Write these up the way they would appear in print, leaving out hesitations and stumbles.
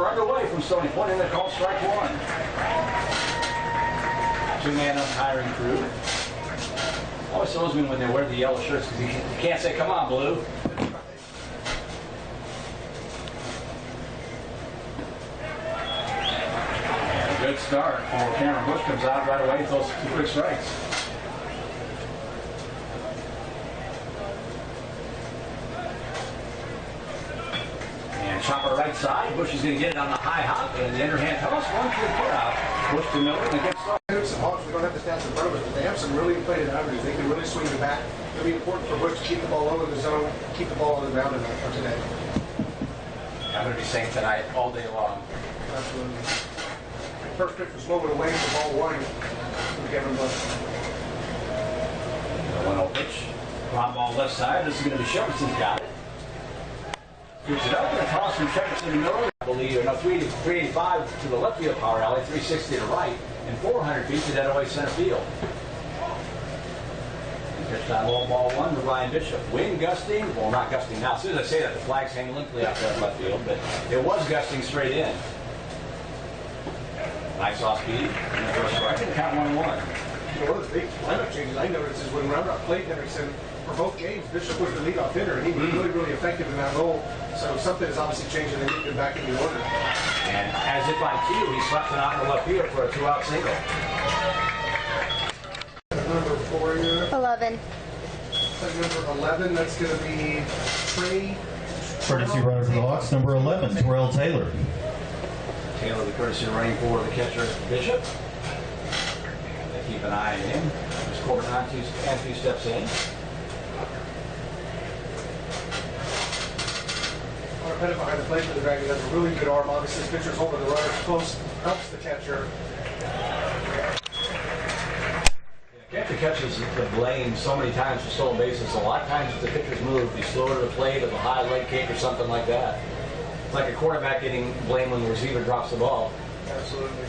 we're underway from Stony Point, and they call strike one. Two-man umpiring crew. Always throws me when they wear the yellow shirts because you can't say, come on, blue. And a good start for Cameron Bush. Comes out right away, throws 2 quick strikes. Chopper right side. Bush is going to get it on the high hop, and the underhand toss. 1 to the put out. Bush to Miller, and it gets started. Hendrickson Hawks, we don't have the stats in front of us, but they have some really inflated averages. They can really swing the bat. It'll be important for Bush to keep the ball low in the zone, keep the ball on the ground today. I'm going to be saying tonight all day long. Absolutely. First pitch was low and away for ball 1 from Cameron Bush. The 1-0 pitch. Ground ball left side. This is going to be Shepherdson's got it. Gets it up and a toss from Hendrickson to Miller. I believe, 385 to the left field power alley, 360 to right, and 400 feet to dead away center field. Pitch on low ball 1 to Ryan Bishop. Wind gusting, well, not gusting now. As soon as I say that, the flag's hanging limply out there in left field, but it was gusting straight in. Nice off speed. And the first strike, and count 1-1. One of the big lineup changes I noticed is when Roundup played Hendrickson for both games, Bishop was the leadoff hitter, and he was really effective in that role. So something is obviously changing, and they need him back in the order. And as if on cue, he slapped it out in the left field for a 2-out single. Number 4 here. 11. Number 11, that's going to be Trey. Courtesy runner for the Hawks, number 11, Terrell Taylor. Taylor, the courtesy running for the catcher, Bishop. Keep an eye on him. Just Corbin on 2 steps in. Pettit behind the plate for the Dragons has a really good arm. Obviously, the pitcher's holding the runners close, helps the catcher. Catcher catches the blame so many times for stolen bases. A lot of times if the pitcher's moved, he's slower to the plate, of a high leg kick or something like that. It's like a quarterback getting blamed when the receiver drops the ball. Absolutely.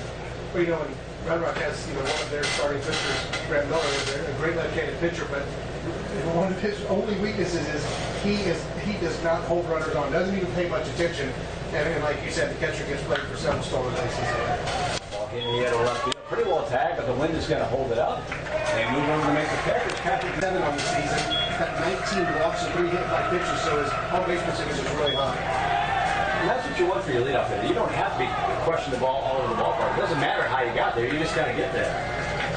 Well, and Red Rock has, one of their starting pitchers, Grant Miller, a great left-handed pitcher, but one of his only weaknesses is he does not hold runners on, doesn't even pay much attention, and like you said, the catcher gets blamed for several stolen bases. Ball hitting the other left field, pretty well tagged, but the wind is going to hold it up. They move over to make the catch. Patrick 7 on the season, got 19 walks and 3 hit by pitches, so his home base percentage is really high. And that's what you want for your leadoff hitter. You don't have to be crushing the ball all over the ballpark. It doesn't matter how you got there. You just got to get there.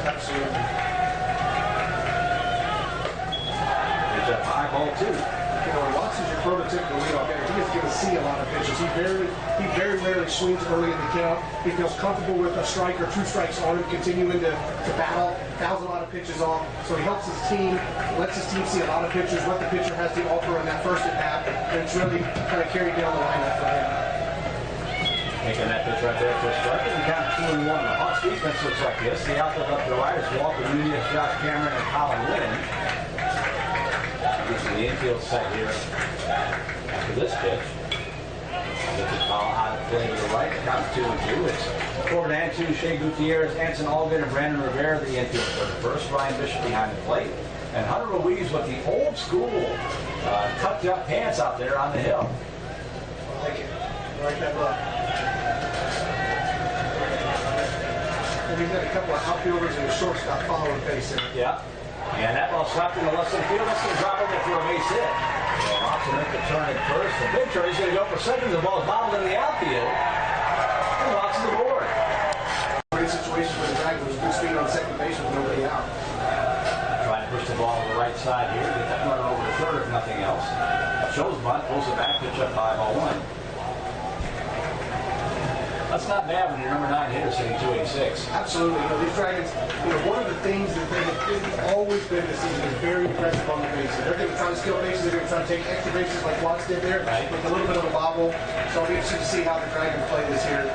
Absolutely. It's a high ball, too. Watson's your prototypical leadoff hitter. He is going to see a lot of pitches. He very rarely swings early in the count. He feels comfortable with a strike or 2 strikes on him, continuing to battle, fouls a lot of pitches off. So he helps his team, lets his team see a lot of pitches, what the pitcher has to offer in that first at-bat, and it's really kind of carried down the lineup for him. Making that pitch right there for a strike. And count 2-1. The Hawks defense looks like this. The outfield up to the right is Walker Nunez, Josh Cameron, and Colin Wynn. Gets to the infield set here after this pitch. Gets the ball out of play to the right. Count 2-2. It's Corbin Antu, Shea Gutierrez, Anson Alvin, and Brandon Rivera, the infield for the first. Ryan Bishop behind the plate. And Hunter Ruiz with the old school tucked up pants out there on the hill. I like it. I like that look. And he's got a couple of outfielders and a shortstop following base in. Yeah. And that ball slapped in the left center field. That's going to drop over for a base hit. Robson make the turn at first. The big turn, he's going to go for second. The ball is bobbled in the outfield. And Robson the board. Great situation where the Dragons was good speed on second base with nobody out. Trying to push the ball to the right side here. Get that runner over to third if nothing else. Shows bunt, pulls it back, pitch up high, ball 1. That's not bad when your number 9 hitter hitting 286. Absolutely. These Dragons, one of the things that they've always been this season is very aggressive on the bases. They're going to try to steal bases. They're going to try to take extra bases like Watts did there, right, with a little bit of a bobble. So I'll be interested to see how the Dragons play this here.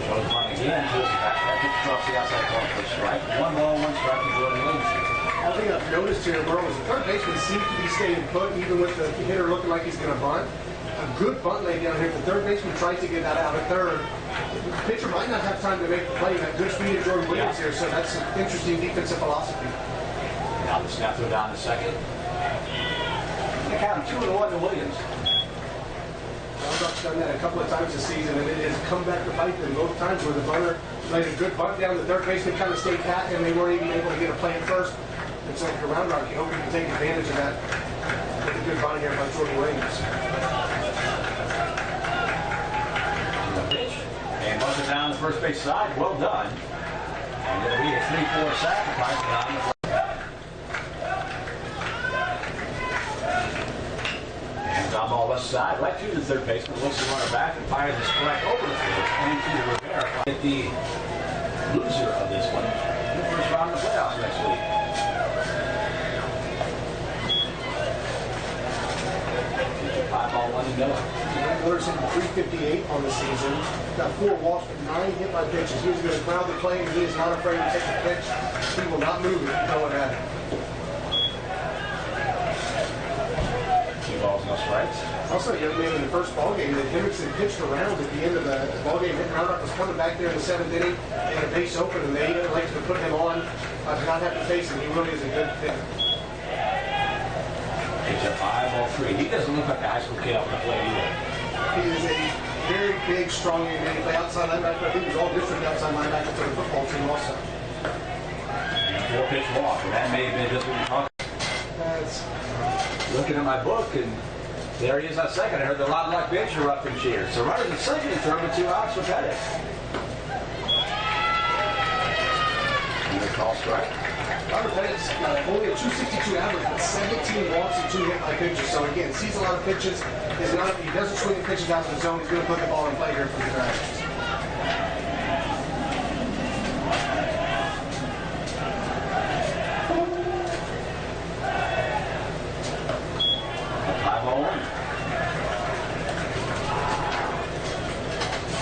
Shows bunt again. Pulls it back. That pitch across the outside corner for a strike. 1 ball, 1 strike to Jordan Williams. One thing I've noticed here, Merle, is the third baseman seems to be staying put, even with the hitter looking like he's going to bunt. A good bunt laid down here. The third baseman tries to get that out of third. The pitcher might not have time to make the play. That good speed of Jordan Williams here, so that's an interesting defensive philosophy. Now the snap throw down to second. They count 2-1 to Williams. Roundrock's done that a couple of times this season, and it has come back to bite them both times where the bunter laid a good bunt down. The third baseman kind of stayed pat, and they weren't even able to get a play at first. And so for Round Rock, you hope you can take advantage of that with a good bunt here by Jordan Williams. Pitch. And bunts it down the first base side. Well done. And it'll be a 3-4 sacrifice down the ground ball left side, right to the third baseman, looks the runner back and fires the strike over the field and to the Rivera. Get the loser of this one in the first round of the playoffs next week. 5-1 to Miller. Miller's hitting 358 on the season. Got 4 walks with 9 hit by pitches. He's going to ground the play, and he is not afraid to take the pitch. He will not move it if you throw it at him. 2 balls, no strikes. Also, a young man in the first ballgame that Hendrickson pitched around at the end of the ballgame. Round Rock was coming back there in the 7th inning and a base open, and they like to put him on to not have to face him. He really is a good fit. It's a 5-3. He doesn't look like a high school kid off the plate either. He is a very big, strong young man. He played outside linebacker. I think he was all district outside linebacker for the football team also. And a 4-pitch walk, and that may have been just what you're talking about. Looking at my book, and there he is on second. I heard the Loud Rock bench erupting cheers. So runners at second and third with 2 outs for Pettis. And a call strike. Robert Pettis only a 262 average, but 17 walks and 2 hit by pitches. So again, sees a lot of pitches. He doesn't swing the pitches out of the zone. He's going to put the ball in play here for the Dragons.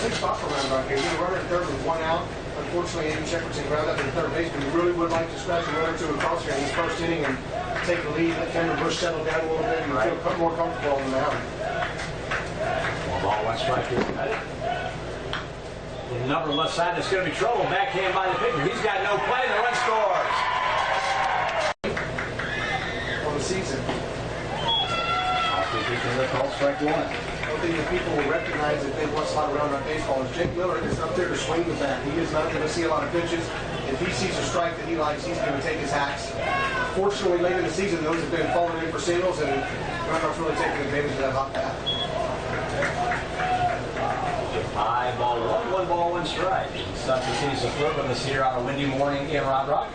Big spot for Round Rock here. He's going to run at third with 1 out. Unfortunately, Hendrickson ground up in the third base, but he really would like to scratch a run or 2 across here in this first inning and take the lead, let Cameron Bush settle down a little bit and feel more comfortable on the mound. 1 ball, 1 strike here. With the number left side, there's going to be trouble. Backhand by the pitcher. He's got no play. The run scores. On the season. Call strike 1. I don't think that people will recognize if they watch a lot of Round Rock baseball is Jake Miller is up there to swing the bat. He is not going to see a lot of pitches. If he sees a strike that he likes, he's going to take his hacks. Fortunately, late in the season, those have been falling in for singles, and Round Rock's really taking advantage of that hot bat. 5 ball, 1 ball, 1 strike. The sun continues to flip on this here on a windy morning in Round Rock.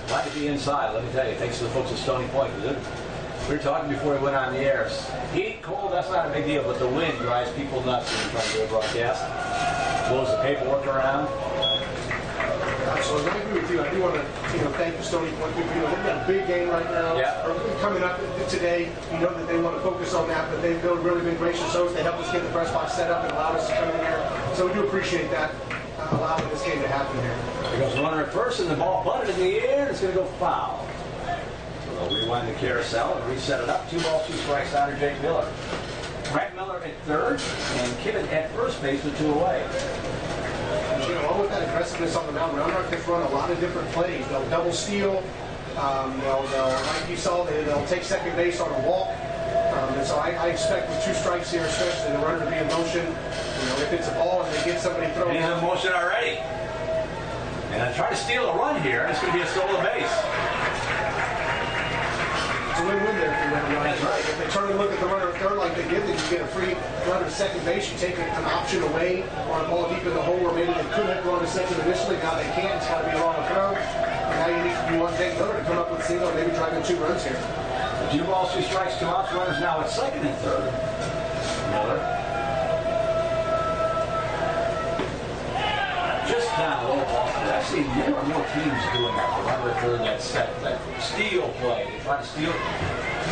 Glad to be inside, let me tell you. Thanks to the folks at Stony Point. We were talking before we went on the air. Heat, cold, that's not a big deal, but the wind drives people nuts when you're trying to do a broadcast. Blows the paperwork around. Absolutely, I agree with you. I do want to, thank the Stony Point people. They've got a big game right now. Yeah. Coming up today. You know that they want to focus on that, but they've really been gracious. So they helped us get the press box set up and allowed us to come in here. So we do appreciate that, allowing this game to happen here. There goes runner at first, and the ball bunted in the air, and it's going to go foul. They'll rewind the carousel and reset it up. 2 balls, 2 strikes out of Jake Miller. Frank Miller at third and Kivett at first base with 2 away. Along with that aggressiveness on the mound, Round Rock has run a lot of different plays. They'll double steal. Like you saw, they'll take second base on a walk. And so I expect with 2 strikes here, especially the runner to be in motion. If it's a ball and they get somebody thrown He's in motion already. And I try to steal a run here, and it's going to be a stolen base. It's a win-win there for them. That's right. If they turn and look at the runner at third like they did, then you get a free runner to second base. You take an option away on a ball deep in the hole where maybe they could have gone to second initially. Now they can't. It's got to be a long throw. And now you want Jake Miller to come up with a single, maybe drive in 2 runs here. 2 balls, 2 strikes, 2 outs. Runners now at second and third. Miller. Just down a little ball. I've seen more and more teams doing that. The runner at third, that steal play. They try to steal.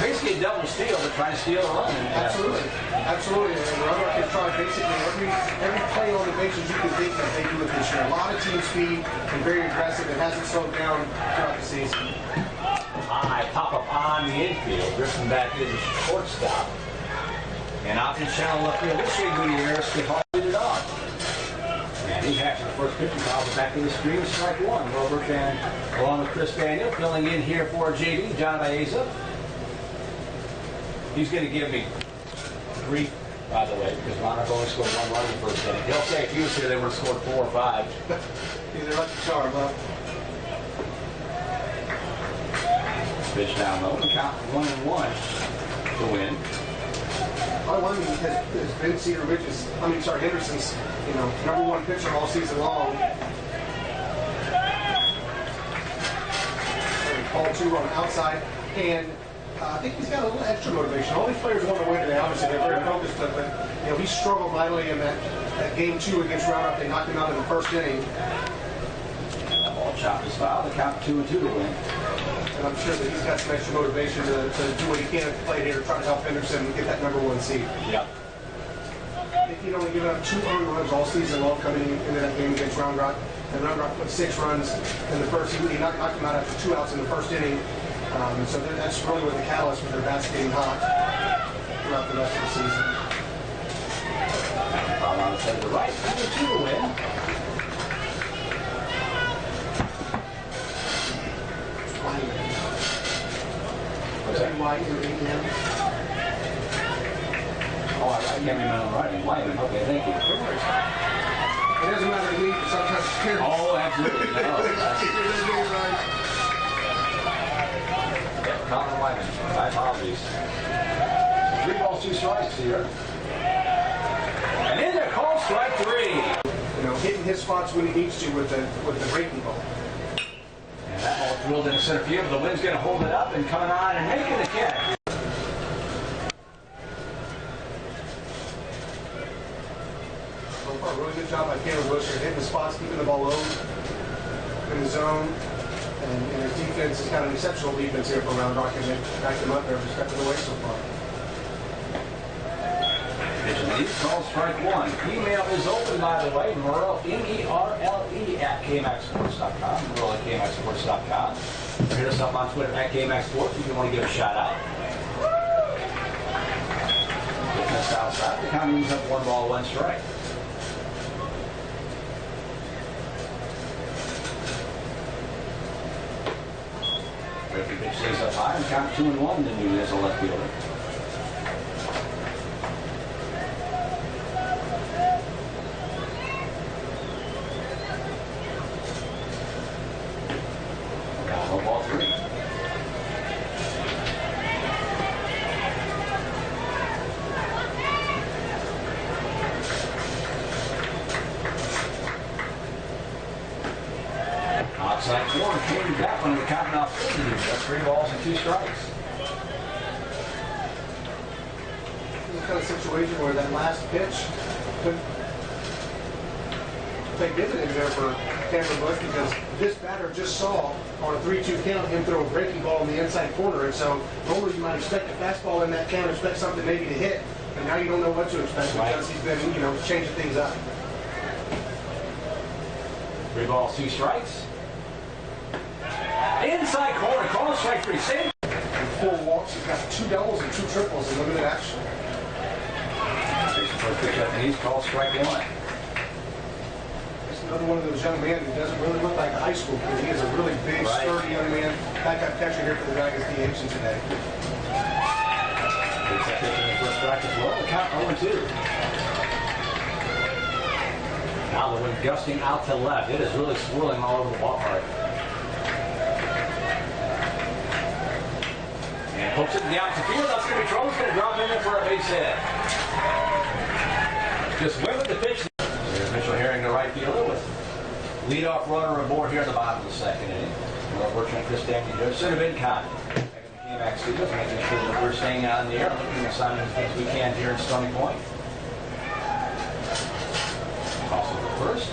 Basically a double steal, but trying to steal a run. Absolutely. Absolutely. And the runner can try basically every play on the bases you can think that they do it this year. A lot of team speed and very aggressive. It hasn't slowed down throughout the season. High pop-up on the infield. Drifting back to the shortstop. And out in channel left field. This Shea Gutierrez could hold it off. And he hacks the first pitch and fouls it back to the screen. Strike 1. Robert and along with Chris Daniel filling in here for JD, John Baeza. He's going to give me 3 by the way, because Monarch only scored 1 run in the first inning. He'll say if he was here, they would have scored 4 or 5. He's a lucky charm, huh? Pitch down low and count 1-1 to win. All I mean is Ben Hendrickson's, #1 pitcher all season long. Ball 2 on the outside, and I think he's got a little extra motivation. All these players want to win today. Obviously, they're very focused, but he struggled mightily in that game 2 against Roundup. They knocked him out in the first inning. That ball chopped his foul. The count 2-2 to win. And I'm sure that he's got some extra motivation to do what he can at the plate here to try to help Hendrickson get that #1 seed. Yep. I think he'd only given up 2 earned runs all season long coming into that game against Round Rock. And Round Rock put 6 runs in the first. He knocked him out after 2 outs in the first inning. And so that's really what the catalyst for their bats getting hot throughout the rest of the season. Foul on the side to the right. 2-2 to win. What's that? White and Indiana. Oh, I can't remember writing. Wyman. Okay, thank you. It doesn't matter to me, but sometimes it's clear. Oh, absolutely. No. Yep, Colin Wyman. My apologies. 3 balls, 2 strikes here. And in there, call strike 3. Hitting his spots when he needs to with the breaking ball. And that ball drilled into center field. The wind's going to hold it up and coming on and making the catch. A really good job by Caleb Wilshire, hitting the spots, keeping the ball low in the zone. And his defense is kind of an exceptional defense here for Round Rock, and they backed him up there, just kept it away so far. Pitch and lead, call strike 1. Email is open, by the way, Merle, M-E-R-L-E at KMAXSports.com, Merle at KMAXSports.com. Hit us up on Twitter at KMAXSports if you want to give a shout out. Getting us outside, the count moves up 1 ball, 1 strike. If the pitch stays up high and count 2-1, then you as a left fielder. Down ball 3. Outside corner, came back when the count now 3. That's 3 balls and 2 strikes. This is the kind of situation where that last pitch could take dividends there for Cameron Bush, because this batter just saw on a 3-2 count him throw a breaking ball in the inside corner, and so normally you might expect a fastball in that count, expect something maybe to hit, and now you don't know what to expect because he's been, changing things up. 3 balls, 2 strikes. Inside corner, call strike 3. Same. 4 walks, he's got 2 doubles and 2 triples in limited action. For a pitch up and he's called strike 1. It's another one of those young men who doesn't really look like a high school kid. He is a really big, sturdy young man. Backup catcher here for the Dragons DH today. Takes that pitch in the first strike as well. The count 0-2. Now the wind gusting out to left. It is really swirling all over the ballpark. And hooks it in the opposite field. That's going to be trouble. It's going to drop in there for a base hit. Just went with the pitch. Here's Mitchell Herring, the right fielder, with leadoff runner aboard here in the bottom of the second inning. We're working on Chris Danny there. Center Bid Con. Back in the KMAX studios, making sure that we're staying on the air, looking at signing as things we can here in Stony Point. Also the first.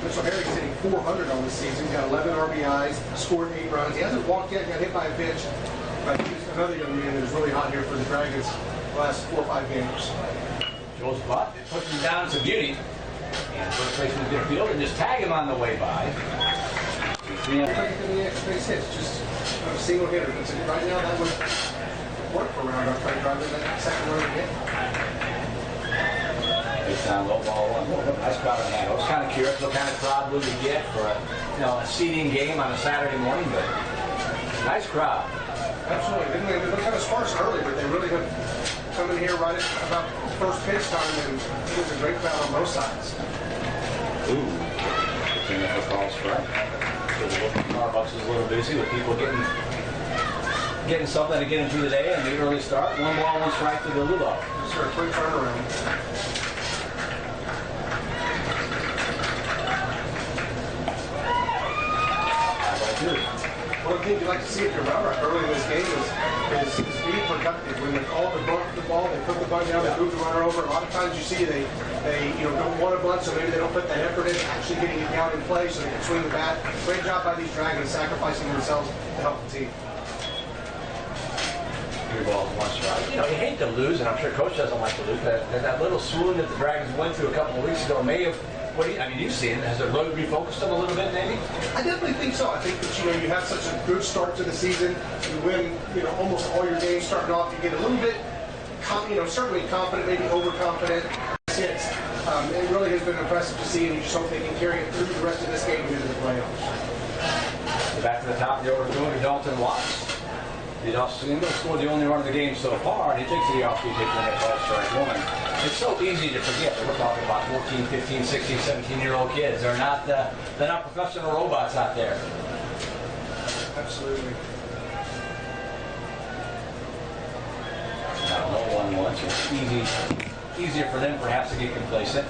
Mitchell Herring's hitting .400 on the season. He's got 11 RBIs, scored 8 runs. He hasn't walked yet, got hit by a pitch. But he's another young man that is really hot here for the Dragons the last 4 or 5 games. Joe's butt, puts him down to beauty. And first baseman is going to field and just tag him on the way by. Look at the extra base hits, just a single hitter. Right now, that would work for Roundup, trying to drive in that second run again. It's down low ball 1. Nice crowd on that. I was kind of curious what kind of crowd would we get for a seeding game on a Saturday morning, but nice crowd. Absolutely. They looked kind of sparse early, but they really have come in here right at about first pitch time, and it was a great battle on both sides. Ooh, clean up a call strike. So the Starbucks is a little busy with people getting something to get them through the day and the early start. 1 ball, 1 strike to the Lubo. Just for a quick turnaround. One of the things you like to see if you're runner early in this game is being productive. When they call the ball, they put the bunt down, they move the runner over. A lot of times you see they don't want a bunt, so maybe they don't put that effort in actually getting it down in play so they can swing the bat. Great job by these Dragons sacrificing themselves to help the team. 3 balls, 1 strike. You know, you hate to lose, and I'm sure Coach doesn't like to lose, but that little swoon that the Dragons went through a couple of weeks ago may have. You've seen it. Has the road refocused them a little bit, maybe? I definitely think so. I think that, you have such a good start to the season. You win, almost all your games starting off. You get a little bit, certainly confident, maybe overconfident. It really has been impressive to see, and you just hope they can carry it through the rest of this game and into the playoffs. Back to the top of the order, going to Dalton Watts. He scored the only run of the game so far, and he takes the off-speed pitch when they call strike 1. It's so easy to forget that we're talking about 14, 15, 16, 17-year-old kids. They're not professional robots out there. Absolutely. Now 1-1, so it's easier for them perhaps to get complacent.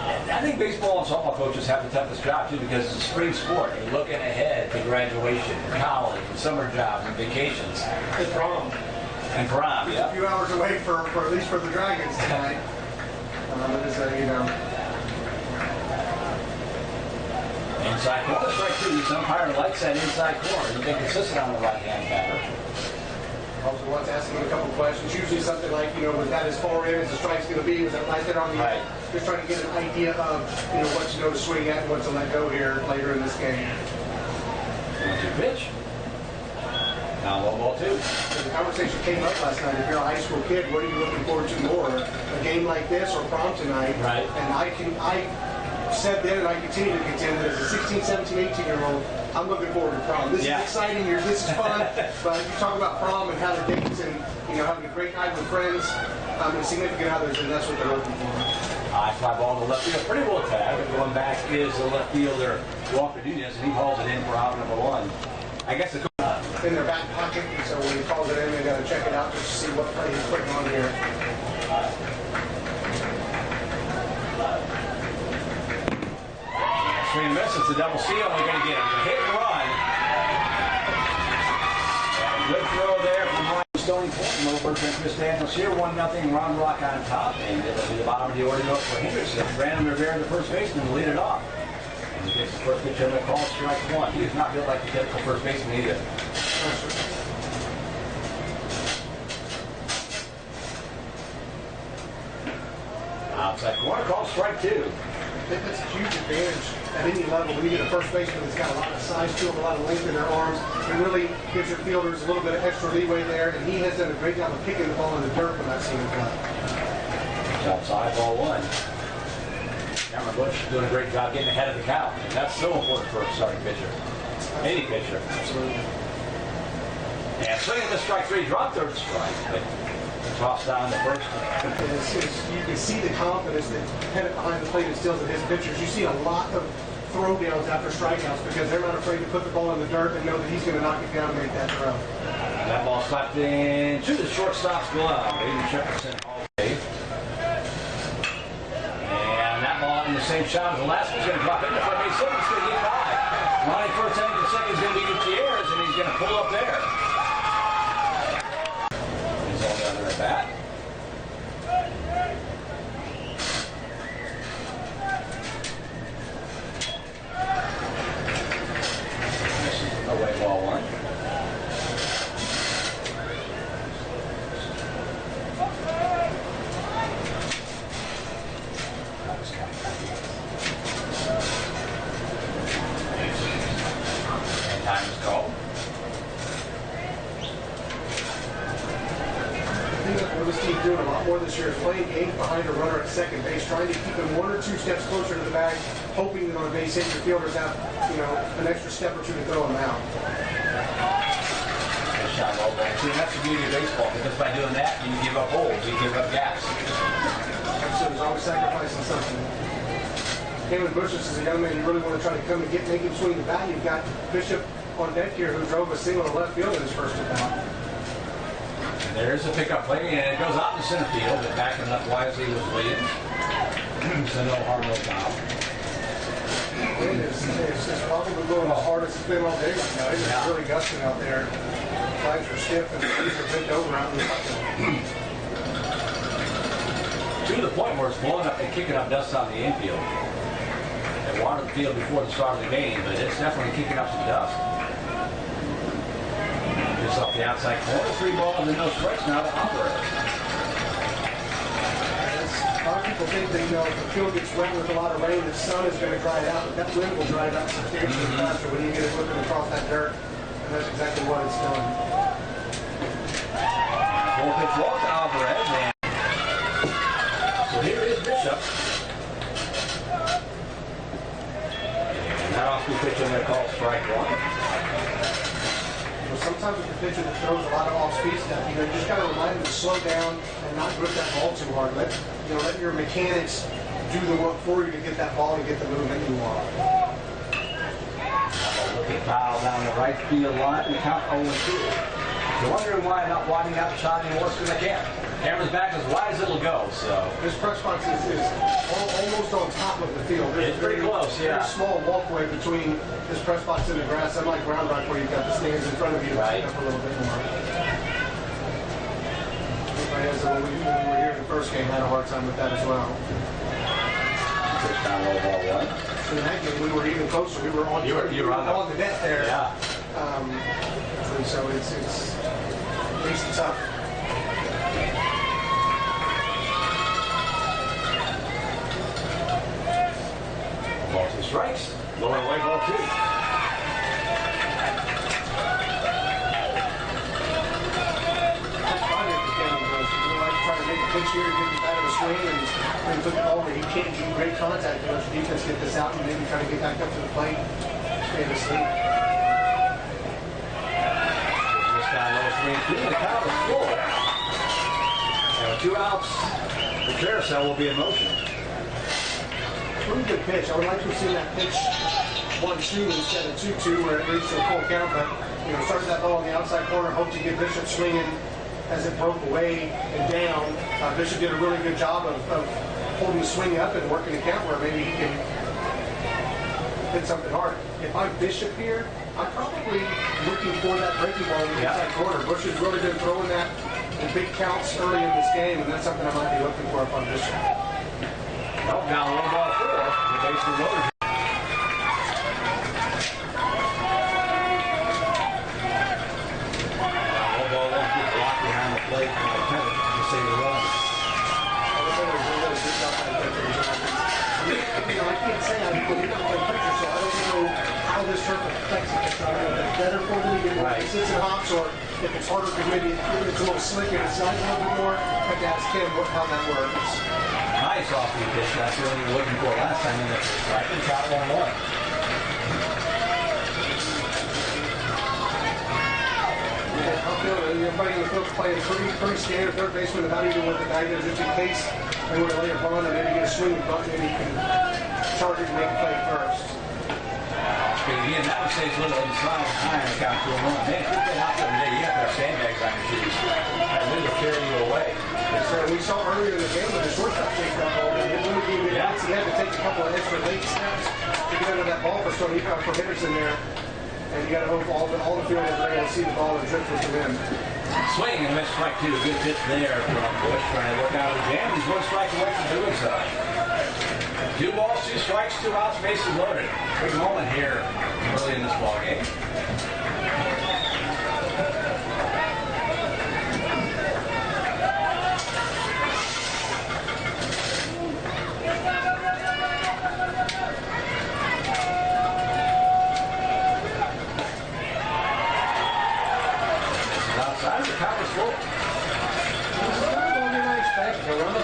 I think baseball and softball coaches have the toughest job too because it's a spring sport. You're looking ahead to graduation, college, and summer jobs, and vacations. And prom. And prom, yeah. A few hours away for at least for the Dragons tonight. Inside corner strike 2. This umpire likes that inside corner. He's been consistent on the right-hand batter. Also wants to ask him a couple questions. Usually something like, was that as far in as the strike's going to be? Was that right there on the right? Just trying to get an idea of, what to swing at and what to let go here later in this game. 1-2 pitch. Now 1 ball 2. So the conversation came up last night. If you're a high school kid, what are you looking forward to more? A game like this or prom tonight? Right. And I said then, and I continue to contend that as a 16, 17, 18-year-old, I'm looking forward to prom. This is exciting. This is fun. But you talk about prom and how the dates and having a great night with friends and significant others, and that's what they're looking for. High fly ball to left field. Pretty well tagged. Going back is the left fielder Walker Nunez, and he hauls it in for out number 1. I guess the in their back pocket, so when he calls it in, they got to check it out just to see what play he's putting on here. Swing and miss. It's a double steal. We're going to get him. Hit and run. Good throw there from Ryan Stony Point. Over to Chris Daniels here. 1-0. Round Rock on top. And it'll be the bottom of the order up for Hendrickson. Brandon Rivera, the first baseman, will lead it off. And he gets the first pitch in the call, strike 1. He is not built like the typical first baseman either. Outside corner, call strike 2. I think that's a huge advantage at any level when you get a first baseman that's got a lot of size to him, a lot of length in their arms. It really gives your fielders a little bit of extra leeway there, and he has done a great job of kicking the ball in the dirt when I've seen him play. Outside, ball 1. Cameron Bush doing a great job getting ahead of the count. And that's so important for a starting pitcher. Any pitcher. Absolutely. And swinging the strike 3, drop third strike. But toss down the first. You can see the confidence that headed behind the plate instills in his pitchers. You see a lot of throwdowns after strikeouts because they're not afraid to put the ball in the dirt and know that he's going to knock it down and make that throw. And that ball slapped in to the shortstop's glove. Hendrickson all day. And that ball in the same shot as the last one's going to drop into first base. It's going to get by. Ronnie first inning to second is going to be Gutierrez, and he's going to pull up there. He's on the other at bat. Away ball 1. And time is called. What this team's doing a lot more this year is playing games behind a runner at second base, trying to keep him 1 or 2 steps closer to the bag, hoping that on a base hit, your fielders have, an extra step or 2 to throw him out. down low ball too. That's the beauty of baseball, because by doing that, you give up holes, you give up gaps. So there's always sacrificing something. Kevin Bush is a young man you really want to try to come and make him swing the bat. You've got Bishop on deck here who drove a single to left field in his first at bat. And there's a pickup play, and it goes out to center field, but backing up wisely was Williams. So no hard, no foul. It's probably going the hardest it's been all day right now. It's really gusting out there. Flags are stiff and the trees are bent over out in the outfield. To the point where it's blowing up and kicking up dust on the infield. It watered the field before the start of the game, but it's definitely kicking up some dust. Just off the outside corner, 3 balls and no strikes now to Alvarez. A lot of people think that, if the field gets wet with a lot of rain, the sun is going to dry it out, but that wind will dry it out substantially faster when you get it looking across that dirt, and that's exactly what it's done. Full pitch walk to Alvarez, and so here is Bishop. And that off-speed pitch in there called strike 1. Sometimes with the pitcher that throws a lot of off-speed stuff, you just got to remind him to slow down and not grip that ball too hard. Let your mechanics do the work for you to get that ball and get the movement you want. Look at Powell down the right field line and count 0-2. You're wondering why I'm not winding out the shot anymore, because I can't. Camera's back as wide as it'll go, so. This press box is almost on top of the field. It's pretty close, yeah. There's a small walkway between this press box and the grass, unlike ground rock where you've got the stands in front of you to pick up a little bit more. When we were here in the first game, had a hard time with that as well. Pitch down low ball 1. So in that game, we were even closer. We were on, you were on the net there. Yeah. And so it's at least tough. Ball 2 strikes. Lower away ball 2. Pitch here, get the bat of a swing, and when he took the ball, he can't do great contact. Let your defense get this out and maybe try to get back up to the plate. Stay asleep. This guy low 3-2. The count is full. And with 2 outs, the carousel will be in motion. Pretty good pitch. I would like to have seen that pitch 1-2 instead of 2-2, where it reached a full count. But started that ball on the outside corner, hoped to get Bishop swinging as it broke away and down. Bishop did a really good job of holding the swing up and working the count where maybe he can hit something hard. If I'm Bishop here, I'm probably looking for that breaking ball in the inside corner. Bush has really been throwing that in big counts early in this game, and that's something I might be looking for if I'm Bishop. Nope, down low ball 4. The base is loaded. Plate to save the run. I can't say I believe not play pitcher, so I don't know how this turf affects it. If it's better for them to get more consistent hops, or if it's harder because maybe it's a little slicker and slides a little bit more. I have to ask Kim how that works. Nice off-speed pitch. That's what we were looking for last time in the strike and count 1-1. Everybody in the field's playing pretty standard third baseman without even what the guy does, just in case they want to lay a run or maybe get a swing button and he can charge it and make a play first. Again, that one stays a little inside behind the count 2-1. Man, if you get out there today, you have to have sandbags on your shoes. That wind will carry you away. So we saw earlier in the game when the shortstop chased that ball, and it really gave me he had to take a couple of extra late steps to get under that ball for Hendrickson there. And you got to hope all the fielders are able to see the ball and drift with the wind. Swing and miss strike 2. Good pitch there from Bush trying to work out of the jam. He's 1 strike away from doing so. 2 balls, 2 strikes, 2 outs, bases loaded. Big moment here early in this ball game.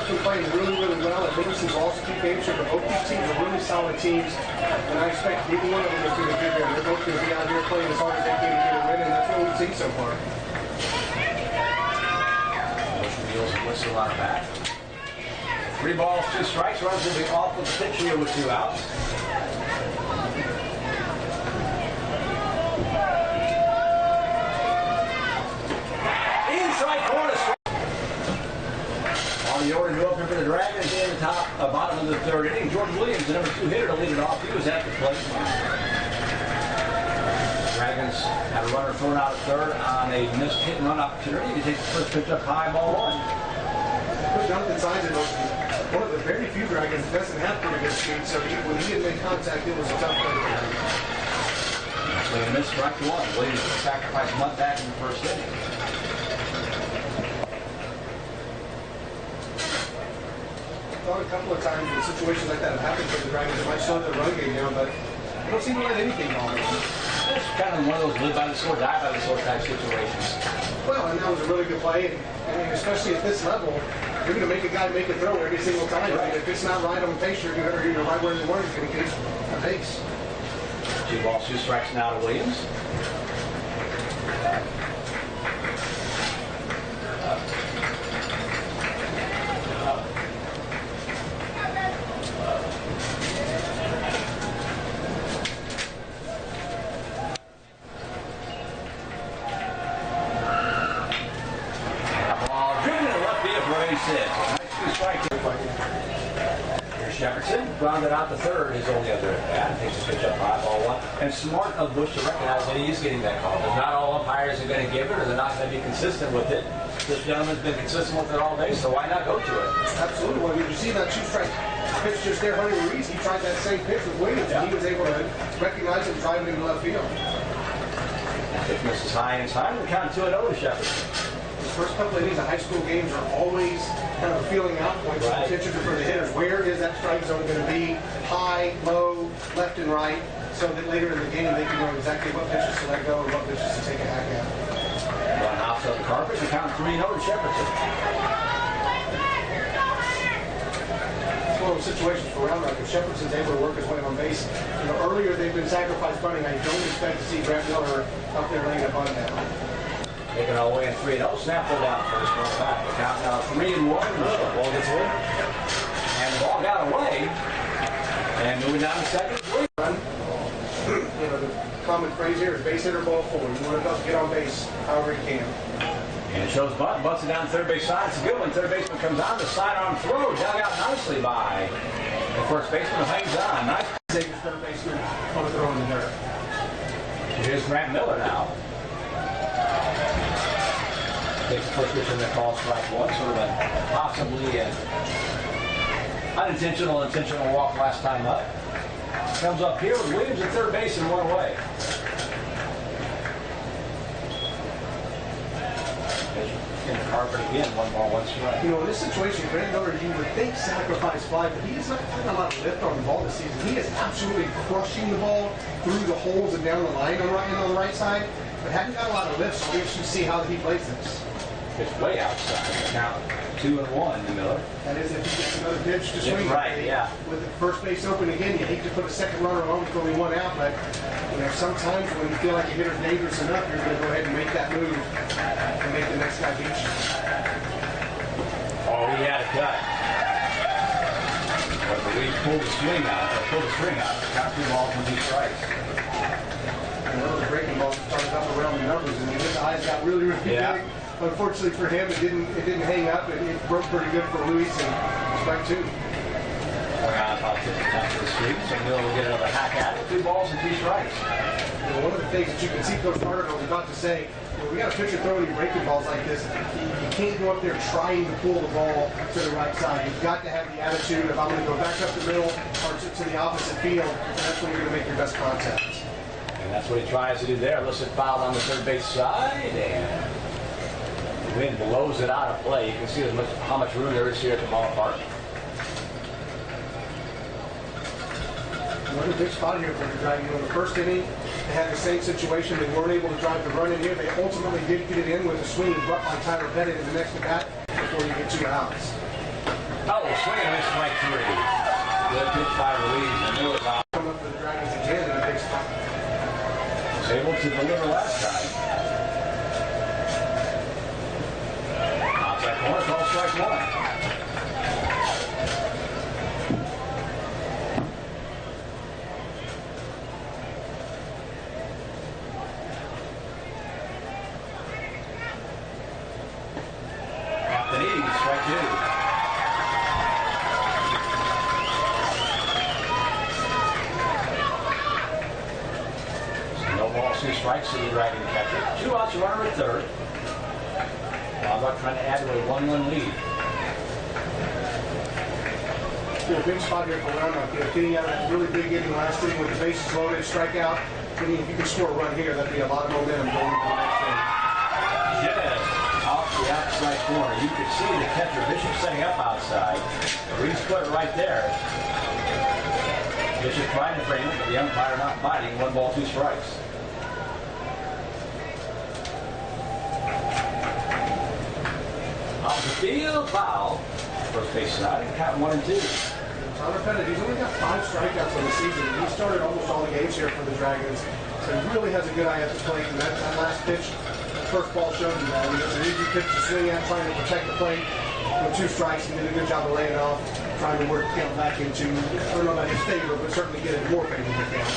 Been playing really well. Hendrickson's lost a few games here, but both these teams are really solid teams, and I expect neither one of them is going to be there. They're both going to be out here playing as hard as they can to get a win, and that's what we've seen so far. deals and whistles on it back. 3 balls, 2 strikes. Runners will be off with the pitch here with 2 outs. Inside corner strike. On the order to go up here for the Dragons in the bottom of the 3rd inning. Jordan Williams, the number 2 hitter, to lead it off. He was at the plate. Dragons had a runner thrown out at 3rd on a missed hit and run opportunity. He takes the first pitch up high, ball 1. Coach Jonathan Signs is one of the very few Dragons that doesn't have pretty good speed, so when he didn't make contact, it was a tough play for him. So he missed strike 1. Williams sacrificed bunt back in the 1st inning. I thought a couple of times in situations like that have happened for the Dragons, it might slow their run game down, but I don't seem to let anything go on. It's kind of one of those live by the sword, die by the sword type situations. Well, and that was a really good play, and I mean, especially at this level, you're going to make a guy make a throw every single time. Right. And if it's not right on the face, you're right where you want, you're going to get a base. 2 balls, 2 strikes now to Williams. Hendrickson grounded out the 3rd, his only other at bat, takes a pitch up high, ball 1. And smart of Bush to recognize that he is getting that call. Because not all umpires are going to give it, or they're not going to be consistent with it. This gentleman's been consistent with it all day, so why not go to it? Absolutely. Well, you see that 2-strike pitch just there, Hunter Ruiz. He tried that same pitch with Williams, and he was able to recognize it and drive it into left field. Pitch misses high inside. We count 2-0 to Shepard. The first couple of innings of high school games are always kind of a feeling out point for the pitchers and for the hitters. Where is that strike zone going to be? High, low, left and right, so that later in the game they can know exactly what pitches to let go and what pitches to take a hack at. One house on the carpet. We count 3-0 to Shepardson. It's one of those situations for round rock. If Shepherdson's able to work his way on base, earlier they've been sacrifice bunting. I don't expect to see Brett Miller up there laying a bunt now. Making our way in 3-0. Snap pulled down first, one back. The count now 3-1. Ball gets in. And the ball got away. And moving down to second. The common phrase here is base hitter, ball 4. You want to get on base however you can. And it shows Bunt. Bunts it down third base side. It's a good one. Third baseman comes on. The sidearm throw. Dug out nicely by the first baseman who hangs on. Nice. Save the third baseman on the throw in the dirt. Here's Grant Miller now. Takes the first pitch in the call, strike 1. Sort of a possibly unintentional, intentional walk last time up. Comes up here with Williams at third base and 1 away. In the carpet again, 1 ball, 1 strike. In this situation, Grant Miller, you would think sacrifice fly, but he has not gotten a lot of lift on the ball this season. He is absolutely crushing the ball through the holes and down the line on the right side, but hasn't got a lot of lift, so we should see how he plays this. It's way outside. Now 2-1 to Miller. That is, if he gets another pitch to swing. Right, yeah. With the first base open again, you hate to put a second runner on with only 1 out, but sometimes when you feel like your hitter's dangerous enough, you're going to go ahead and make that move and make the next guy beat you. Oh, he had a cut. But the Reed pulled the string out. Count 2 balls and 2 strikes. Those breaking balls started up around the numbers, and his eyes got really big. Unfortunately for him, it didn't hang up. It broke pretty good for Luis, and strike 2. Going on about 50 times to the street, so Miller will get another hack at it. 2 balls and 2 strikes. One of the things that you can see Coach Carter was about to say, we got a pitcher throwing you breaking balls like this. You can't go up there trying to pull the ball to the right side. You've got to have the attitude of I'm going to go back up the middle or to the opposite field, and that's when you're going to make your best contact. And that's what he tries to do there. Illicit foul on the third base side, and the wind blows it out of play. You can see how much room there is here at the ballpark. Another big spot here for the Dragons. In the first inning, they had the same situation. They weren't able to drive the run in here. They ultimately did get it in with a swing brought by Tyler Pettit in the next at bat before you get 2 outs. Oh, swing and miss strike 3. Good pitch by Ruiz, and Miller's out. Come up for the Dragons again in a big spot. Was able to deliver last time. Outside corner, call strike one. Strike two. So no balls, 2 strikes to the Dragon catcher. 2 outs, runner at third. Wildbuck trying to add to a 1-1 lead. A big spot here for Roundup. Getting out of that really big inning last inning with the bases loaded, strikeout. I mean, if you can score a run here, that'd be a lot of momentum going into the next inning. Yes, off the outside corner. You can see the catcher Bishop setting up outside. Reed's put it right there. Bishop trying to frame it, but the umpire not biting. 1 ball, 2 strikes. Off the field, foul. First base side, count 1 and 2. Tyler Pettit, he's only got 5 strikeouts on the season. He started almost all the games here for the Dragons. So he really has a good eye at the plate. And that last pitch, first ball showed you that. It's an easy pitch to swing at, trying to protect the plate. With 2 strikes, he did a good job of laying it off, trying to work count back into, I don't know about his favor, but certainly get it more favorable count.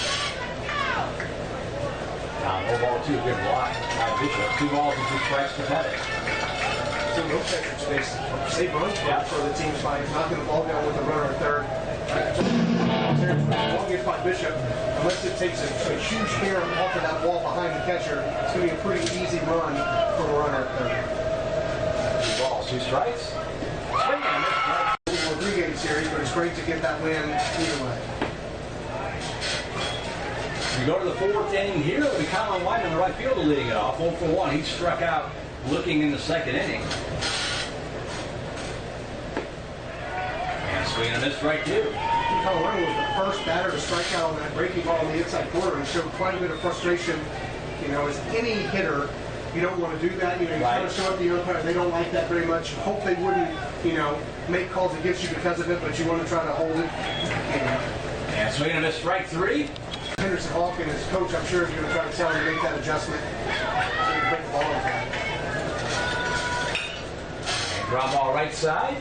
Now, 1 ball, 2, good block by Bishop. 2 balls and 2 strikes to Pettit. No catcher space. Save runs for the team's by knocking the ball down with the runner at third. Ball gets by Bishop. Unless it takes a huge hair off of that wall behind the catcher, it's going to be a pretty easy run for the runner at third. 2 balls, 2 strikes. Swing and a miss. A 3-game series, but it's great to get that win either way. We go to the 4th inning here. It'll be Colin White in the right field leading it off. 0 for 1. He struck out looking in the 2nd inning. And swing and a miss, strike 2. Colorado was the first batter to strike out on that breaking ball in the inside corner and showed quite a bit of frustration. You know, as any hitter, you don't want to do that. You know, you try to show up the umpire. They don't like that very much. You hope they wouldn't, you know, make calls against you because of it, but you want to try to hold it. And swing and a miss, strike 3. Hendrickson Hawk and his coach, I'm sure, is going to try to tell him to make that adjustment. So you break the ball on that. Ground ball right side.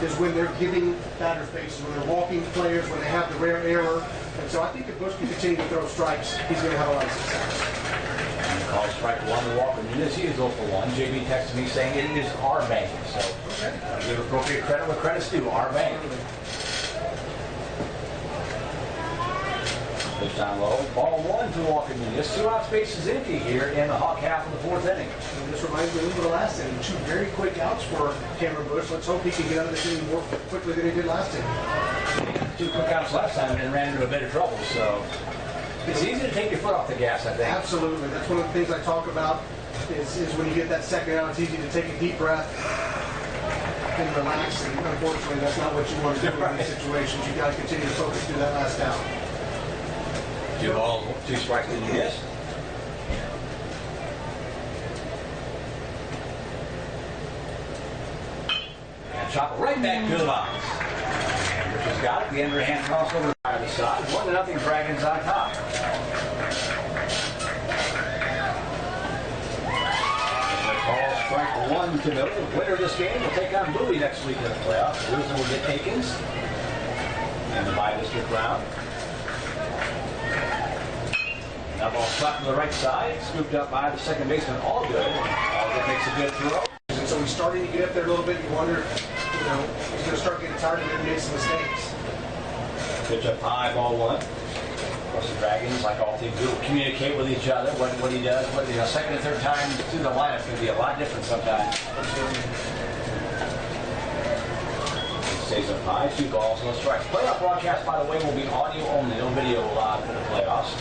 Is when they're giving batter spaces, when they're walking players, when they have the rare error. And so I think if Bush can continue to throw strikes, he's going to have a lot of success. And call strike 1 to Walker Muniz. He is 0 for 1. JB texted me saying it is our bank. So I give appropriate credit where credit's due. Our bank. Pitch down low. Ball 1 to Walker Muniz. 2 out, spaces empty here in the Hawk half of the 4th inning. And this reminds me a little bit of last inning. 2 very quick outs for Cameron Bush. Let's hope he can get out of this inning more quickly than he did last inning. 2 quick outs last time and ran into a bit of trouble. So it's easy to take your foot off the gas, I think. Absolutely. That's one of the things I talk about is when you get that second out, it's easy to take a deep breath and relax. And unfortunately, that's not what you want to do in these situations. You've got to continue to focus through that last out. 2 balls, 2 strikes to Muniz. And chop it right back to the box. And Rich has got it. The underhand crossover by the side. 1-0 Dragons on top. And the call strike 1 to Miller. The winner of this game will take on Bowie next week in the playoffs. The loser will get Akins in the by-district round. That ball shot to the right side, scooped up by the second baseman, all good. Allgood makes a good throw. And so he's starting to get up there a little bit. You wonder, you know, he's going to start getting tired of it and make some mistakes. Pitch up high, ball 1. Of course, the Dragons, like all teams do, communicate with each other. What he does, second and third time through the lineup can be a lot different sometimes. It stays up high, 2 balls, no strikes. Playoff broadcast, by the way, will be audio only, no video allowed for the playoffs.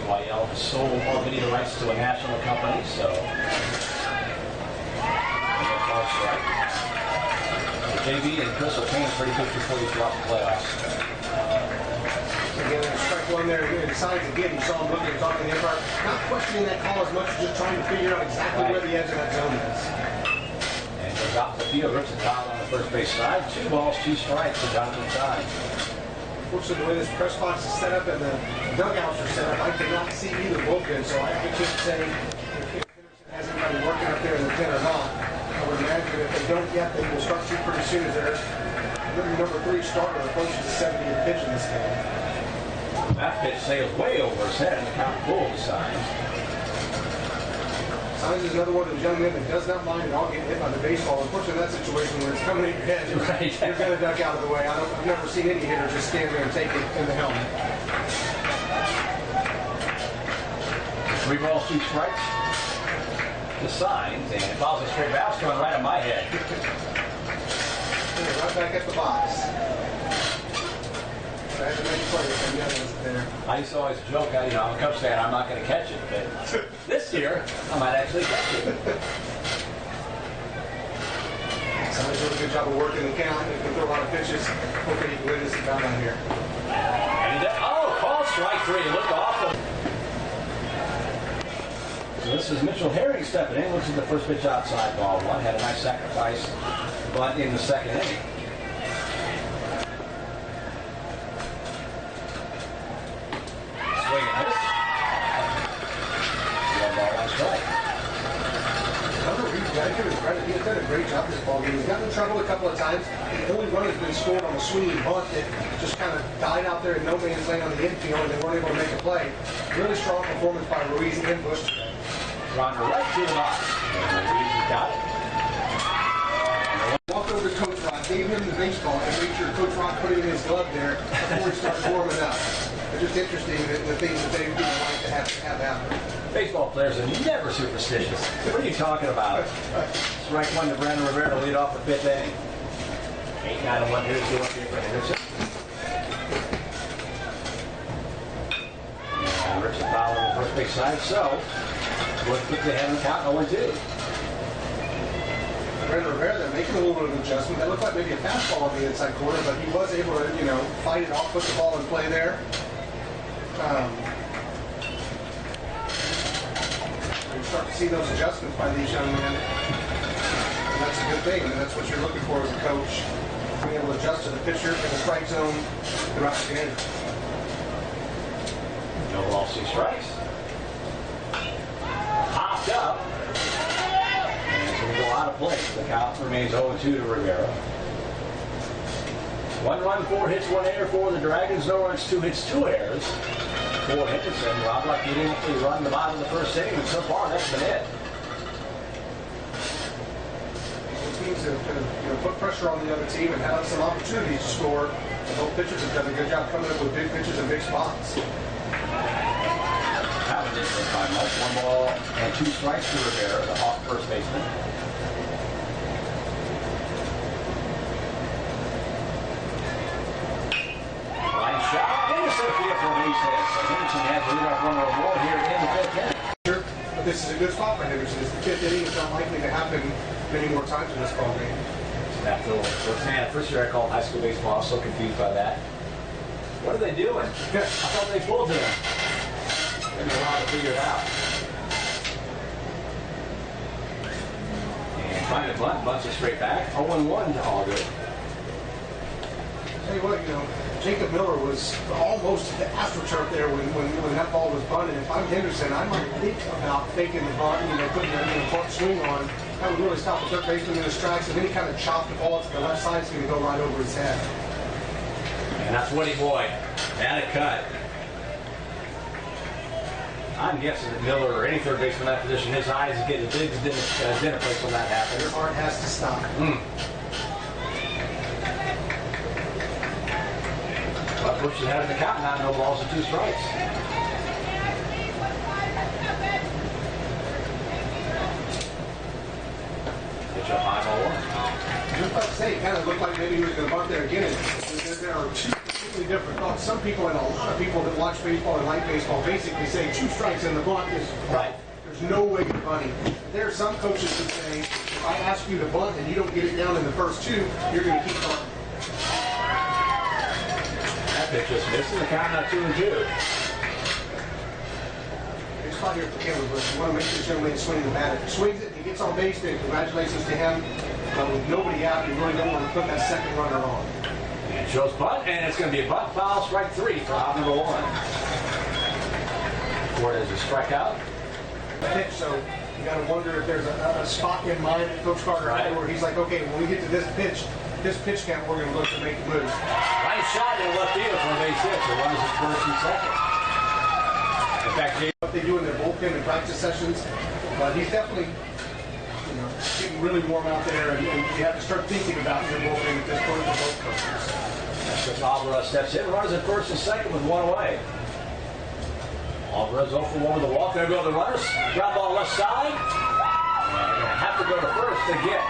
YL has sold all video rights to a national company, so call strike. JB and Chris will paint a pretty picture for you throughout the playoffs. Again, strike 1 there, and decides again. You saw him looking and talking to the umpire, not questioning that call as much as just trying to figure out exactly where the edge of that zone is. And goes out the field, rips a towel on the first base side. 2 balls, 2 strikes for Jonathan Side. Fortunately, the way this press box is set up and the dugouts are set up, I could not see either bullpen, so I could just say if Hendrickson has anybody working up there in the And if they don't yet, they will start to pretty soon as their number 3 starter approaches the 70th pitch in this game. That pitch sails way over his head, and the count full of signs. Signs is another one of those young men that does not mind at all getting hit by the baseball. Unfortunately, in that situation, when it's coming at your head, Right. you're going to duck out of the way. I've never seen any hitter just stand there and take it in the helmet. 3 balls, 2 strikes. The signs, and it follows a straight bounce going right on my head. Right back at the box. I had to make a play with him. Yeah, it was there. I used to always joke, I'm a Cubs fan, I'm not going to catch it, but this year, I might actually catch it. Somebody's doing a good job of working the count. He can throw a lot of pitches. Hopefully he can win this and come down here. And call strike 3. Look awful. So this is Mitchell Herring stepping in. Looks at the first pitch outside, ball 1. Had a nice sacrifice, but in the second inning. Swing and miss. 1 ball, 1 strike. Another reason, I give him credit. He has done a great job this ball game. He's gotten in trouble a couple of times. The only run has been scored on a swinging bunt that just kind of died out there in no man's land on the infield, and they weren't able to make a play. Really strong performance by Ruiz and Bush. Rounder right to the box. And Ruiz got it. Walked over to Coach Rod, gave him the baseball, and made sure Coach Rod put it in his glove there before he started warming up. It's just interesting the things that they like to have happen. Baseball players are never superstitious. What are you talking about? Strike 1 to Brandon Rivera to lead off the 5th inning. 8-9-1 here to do up here for Hendrickson. And Richard Fowler on the first base side, so we'll quickly have him count 0-2. Brandon Rivera there making a little bit of an adjustment. That looked like maybe a fastball on the inside corner, but he was able to, fight it off, put the ball in play there. You start to see those adjustments by these young men. And that's a good thing. And that's what you're looking for as a coach. Being able to adjust to the pitcher in the strike zone throughout the game. No balls, 2 strikes. Popped up. And it's going to go out of play. The count remains 0-2 to Rivera. 1 run, 4 hits, 1 error for the Dragons. No runs, 2 hits, 2 errors for Hendrickson. Rob Luck getting a run in the bottom of the first inning, and so far that's been it. Teams have put pressure on the other team and had some opportunities to score. And both pitchers have done a good job coming up with big pitches and big spots. That one didn't go by much. 1 ball and 2 strikes to Rivera, the Hawk first baseman. Line shot. Innocent field for a base hit. So Hendrickson has the leadoff runner aboard here in the 5th inning. But this is a good spot for Hendrickson. It's the 5th inning. It's not likely to happen many more times in this ball game. That little first year I called high school baseball. I was so confused by that. What are they doing? I thought they pulled to them. They're allowed to figure it out. And trying to bunts it straight back. 0-1 to Allgood. Tell you what, Jacob Miller was almost at the AstroTurf there when that ball was bunted. If I'm Hendrickson, I might think about faking the bunt, putting a bunt swing on. That would really stop the third baseman in his tracks, and then he kind of chopped the ball to the left side, it's going to go right over his head. And that's Woody Boyd. And a cut. I'm guessing that Miller or any third baseman in that position, his eyes get as big as dinner plates when that happens. Your heart has to stop. But Bush is ahead of the count now, no balls and 2 strikes. Pitch up high, 0-1. Just about to say, it kind of looked like maybe he was going to bunt there again. There are 2 completely different thoughts. Some people and a lot of people that watch baseball and like baseball basically say 2 strikes and the bunt is right. There's no way you're bunting. There are some coaches that say, if I ask you to bunt and you don't get it down in the first 2, you're going to keep bunting. That pitch just missing the count, now 2-2. Here's spot here for camera, but you want to make this young man swing the bat. If he swings it and he gets on base, then congratulations to him. But with nobody out, you really don't want to put that second runner on. And shows bunt, and it's going to be a bunt foul, strike 3 for out number 1. Ford has a strikeout. Pitch, so You got to wonder if there's a spot in mind that Coach Carter had where he's like, okay, when we get to this pitch count, we're going to look to make a move. Nice shot in left field for a base hit. So runners at first and second. In fact, what they do in their bullpen and practice sessions, but he's definitely getting really warm out there, and you have to start thinking about your bullpen at this point for both coaches. Coach Alvarez steps in, runners at first and second with one away. Alvarez 0 for 1 with a walk. There go the runners. Ground ball left side. And they're going to have to go to first to get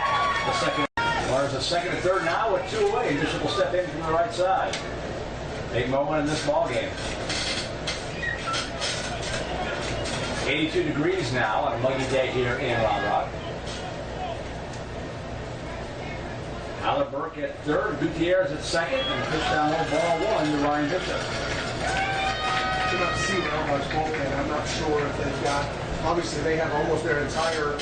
the second. Runners at second and third now with 2 away. Bishop will step in from the right side. Big moment in this ball game. 82 degrees now on a muggy day here in Round Rock. Tyler Burke at third, Gutierrez at second, and pitch down low ball 1 to Ryan Bishop. I'm not seeing Alvarez bullpen. I'm not sure if they've got. Obviously, they have almost their entire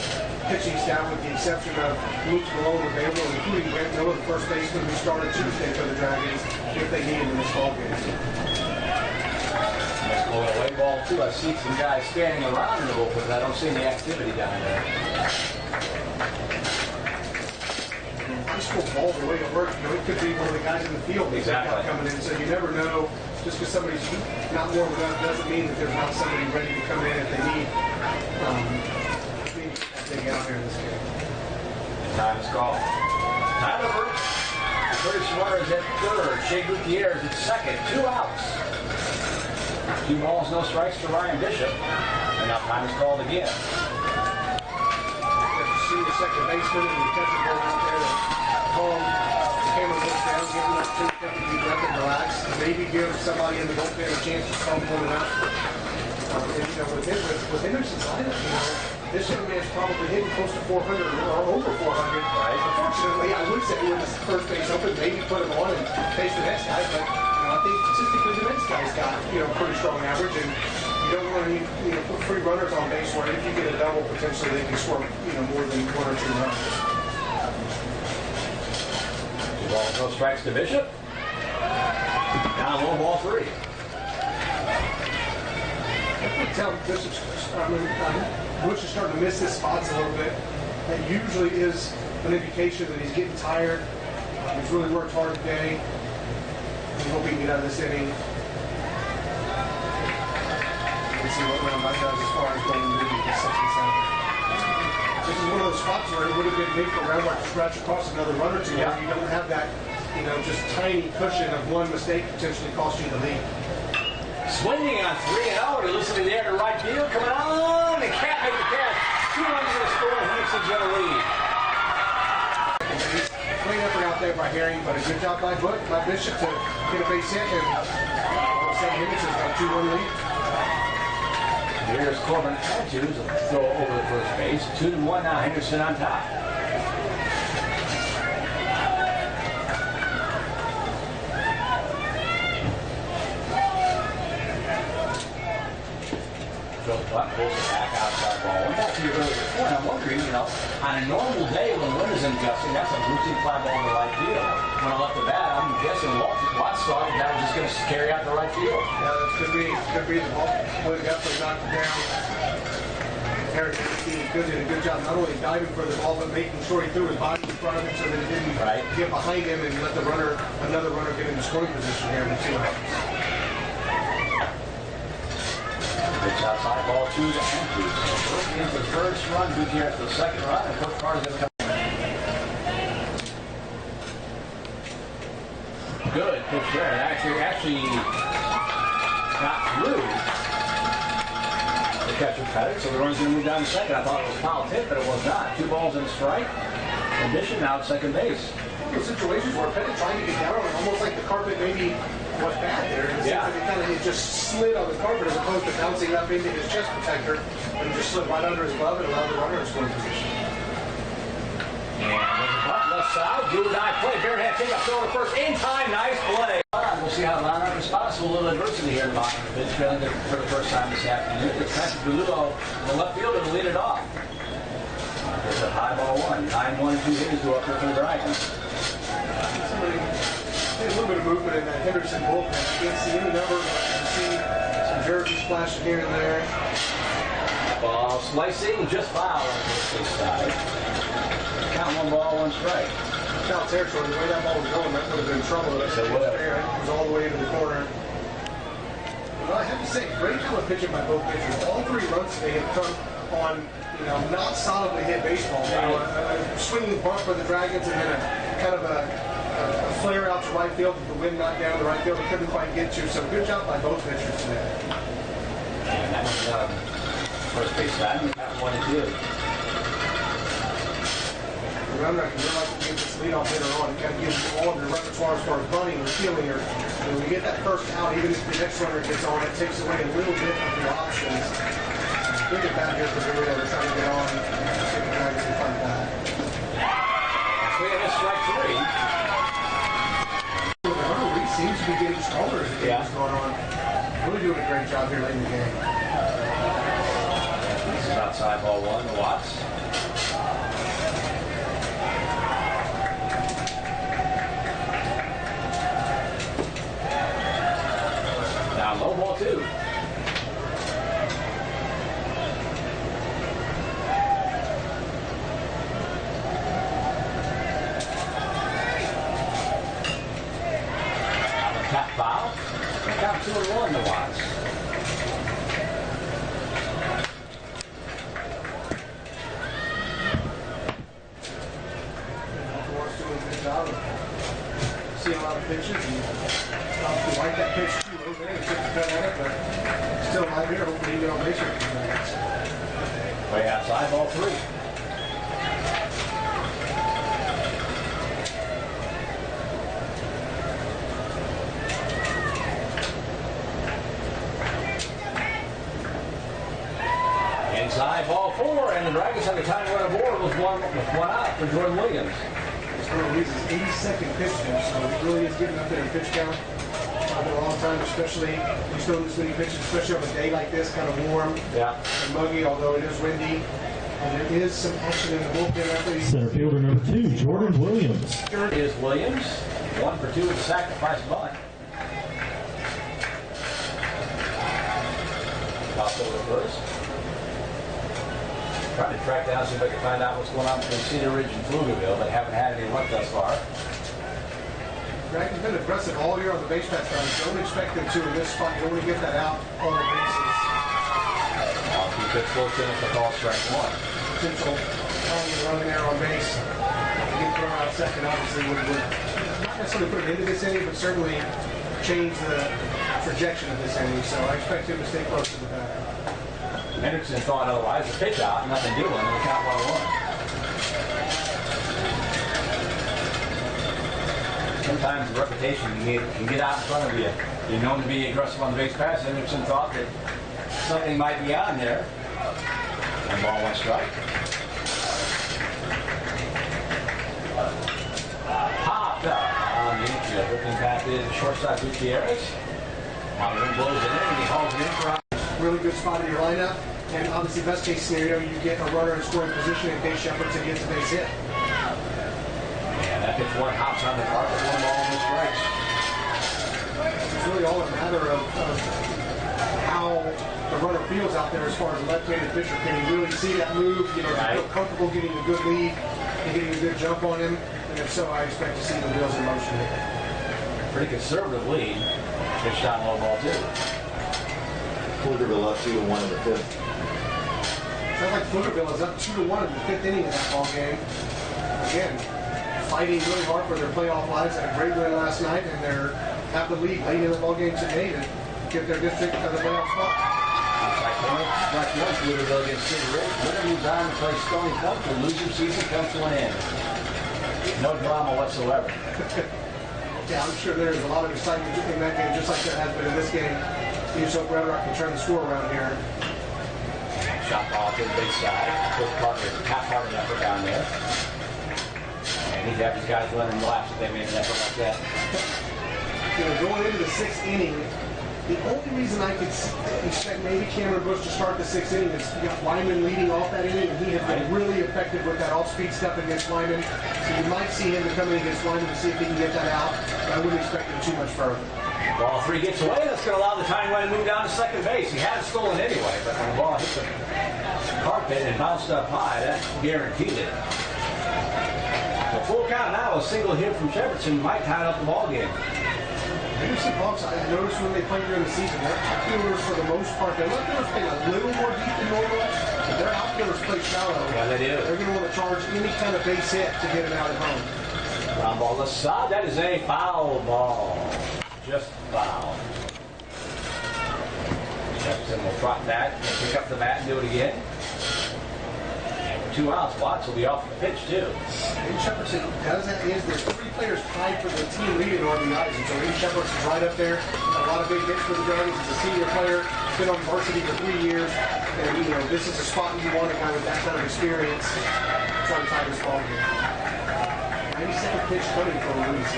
pitching staff, with the exception of Luke Malone available, including Brent Miller, the first baseman who started Tuesday for the Dragons, if they need him in this ball game. Let's go away ball 2. I see some guys standing around in the bullpen, but I don't see any activity down there. This will ball the way it works. It could be one of the guys in the field that's coming in, so you never know. Just because somebody's not warming up doesn't mean that there's not somebody ready to come in if they need to get out here in this game. Time is called. Tyler Burke, first runners at third. Shea Gutierrez at second. 2 outs. 2 balls, no strikes to Ryan Bishop. And now time is called again. See the second baseman and the catcher going out there to calm the camera looks down, give him an opportunity to deep breath and relax. Maybe give somebody in the bullpen a chance to calm one up. With Hendrickson's lineup, this young man's probably hitting close to 400 or over 400. Right. Unfortunately, I would say when the first base open, maybe put him on and face the next guy, but I think statistically the next guy's got pretty strong average, and you don't want to put 3 runners on base where if you get a double, potentially they can score more than 1 or 2 runs. 2 balls, no strikes to Bishop. Down low ball 3. I can tell Bush is starting to miss his spots a little bit. That usually is an indication that he's getting tired. He's really worked hard today. I hope he can get out of this inning. Let's see what round I does as far as going into the 6 and 7. This is one of those spots where it would have been big for Roundmark to scratch across another run or 2. Yeah. You don't have that, just tiny cushion of one mistake potentially cost you the lead. Swinging on 3-0. He looks in the air to right field. Coming on. And can't make the catch. 2 runs in the score. Hendrickson's going to lead. Clean effort out there by Herring, but a good job by Bishop to get a base hit. And all of a sudden, Hendrickson's got a 2-1 lead. Here's Corbin Andrews. Throw over the first base. 2-1 now. Hendrickson on top. Phil Buck pulls it back outside ball. And back to your earlier point, I'm wondering, on a normal day when the wind is adjusting, that's a routine fly ball in the right field. When I left the bat, I'm guessing Watts thought that was just going to carry out the right field. Yeah, that could be the ball. Would definitely knocked it down. Eric did a good job not only diving for the ball, but making sure he threw his body in front of it so that it didn't get behind him and let another runner get into scoring position here in the 2 outs. Pitch outside ball 2 to Andrews. Burke into the first run, Gutierrez for the second run, and Coach Carter's going to come. Good pitch there. Actually got through the catcher cut it, so the run's going to move down to second. I thought it was foul tip, but it was not. 2 balls and a strike. Condition now at second base. Those situations where Pettit trying to get down on it, almost like the carpet maybe was bad there. It just slid on the carpet as opposed to bouncing up into his chest protector, and just slid right under his glove and allowed the runner in scoring position. And there's a bunt left side. Do or die play. Bare hand take up throw to first. In time. Nice play. We'll see how the lineup responds to a little adversity here in the bottom. Pitch trailing for the first time this afternoon. It's Patrick Belulo in the left field to lead it off. There's a high ball 1. 9-1, 2 hitters go up there for the Dragons. A little bit of movement in that Hendrickson bullpen. You can't see any number, but you can see some jerseys flashing here and there. Ball slicing, just foul on the first base side. Count 1 ball, 1 strike. Foul territory, the way that ball was going, that would have been trouble. It was all the way into the corner. Well, I have to say, great job of pitching by both pitchers. All 3 runs today have come on, not solidly hit baseball. A swinging bunt for the Dragons and then a kind of a flare out to right field with the wind knocked down the right field. They couldn't quite get to. So good job by both pitchers today. And that was first base side. 1 and 2. Remember, you realize when you get this leadoff hitter on, you got to give all of your repertoire as far as bunting or fielding. Or when you get that first out, even if the next runner gets on, it takes away a little bit of your options. Bring it back here for the winner trying to get on. See if the Dragons can find that. Swing and a strike 3. The runner really seems to be getting stronger as the game is going on. Really doing a great job here late in the game. This is outside ball 1 to Watts. Now low ball 2. Tap foul. Count 2 and 1 to Watts. See a lot of pitches and obviously like that pitch too. Over there, took the cut on it, but still right here. Hopefully, you don't make it. Way outside ball 3. Inside ball 4, and the Dragons have a time to run aboard with one out for Jordan Williams. Jordan Williams is 82nd pitch there, so he really is getting up there in pitch count for a long time, especially when you still this many pitches, especially on a day like this, kind of warm and muggy, although it is windy. And there is some action in the bullpen after he's Center fielder number 2, Jordan Williams. Is Williams, 1 for 2 with a sacrifice bunt. Toss over to first. Trying to track down, see if I can find out what's going on between Cedar Ridge and Pflugerville. They haven't had any luck thus far. Dragons been aggressive all year on the base pass line. Don't expect them to in this spot. You don't want to get that out on the bases. I'll keep it close in for call strike 1. Potential running there on base. Get thrown out second, obviously, would not necessarily put it into this inning, but certainly change the projection of this inning. So I expect him to stay close to the bat. Hendrickson thought otherwise. The pitch out, nothing doing, and the count 1-1. Sometimes the reputation can get out in front of you. You're known to be aggressive on the base pass. Hendrickson thought that something might be on there. And ball 1 strike. Popped up on the infield. Looking back is the shortstop Gutierrez. Now the wind blows it in, and he hauls it in for really good spot in your lineup. And obviously, best case scenario, you get a runner in scoring position in case Shepherdson gets a base hit. And that pitch 1 hops on the carpet, 1 ball, 1 strike. It's really all a matter of how the runner feels out there as far as a left-handed pitcher. Can he really see that move? Does he feel comfortable getting a good lead and getting a good jump on him? And if so, I expect to see the wheels in motion. Pretty conservative lead. Pitch down low ball 2. Pflugerville up 2-1 in the 5th. Sounds like Pflugerville is up 2-1 in the 5th inning of that ball game. Again, fighting really hard for their playoff lives. Had a great win last night, and they're have the lead late in the ball game today to get their district to the playoff spot. Outside corner, strike 1. Pflugerville against Cedar Ridge. Winner moves on to play Stony Brook. The loser season comes to an end. No drama whatsoever. Yeah, I'm sure there's a lot of excitement in that game, just like there has been in this game. He's so Red Rock can turn the score around here. Shot ball to the big side. Quick partner, half-hearted effort down there. And he's got these guys running laps if they made an effort like that. Going into the 6th inning, the only reason I could expect maybe Cameron Bush to start the 6th inning is you got Wyman leading off that inning, and he has been really effective with that off-speed stuff against Wyman. So you might see him to come in against Wyman to see if he can get that out, but I wouldn't expect him too much further. Ball 3 gets away. That's going to allow the tying run to move down to second base. He had it stolen anyway, but when the ball hit the carpet and bounced up high, that guaranteed it. The full count now, a single hit from Hendrickson might tie up the ball game. Hendrickson Hawks, I noticed when they play during the season, their outfielders, for the most part, their outfielders play a little more deep than normal, but their outfielders play shallow. Yeah, they do. They're going to want to charge any kind of base hit to get it out at home. Ground ball to side. That is a foul ball. Just foul. Hendrickson will trot back, pick up the bat, and do it again. 2 outs. Watts will be off the pitch, too. Aiden Shepherdson does that. There's 3 players tied for the team lead in RBIs, and so Aiden Shepherdson right up there. A lot of big hits for the Dragons. He's a senior player. Been on varsity for 3 years. And, you know, this is a spot you want a guy with that kind of experience trying to tie this ball game. 92nd pitch coming for Louise.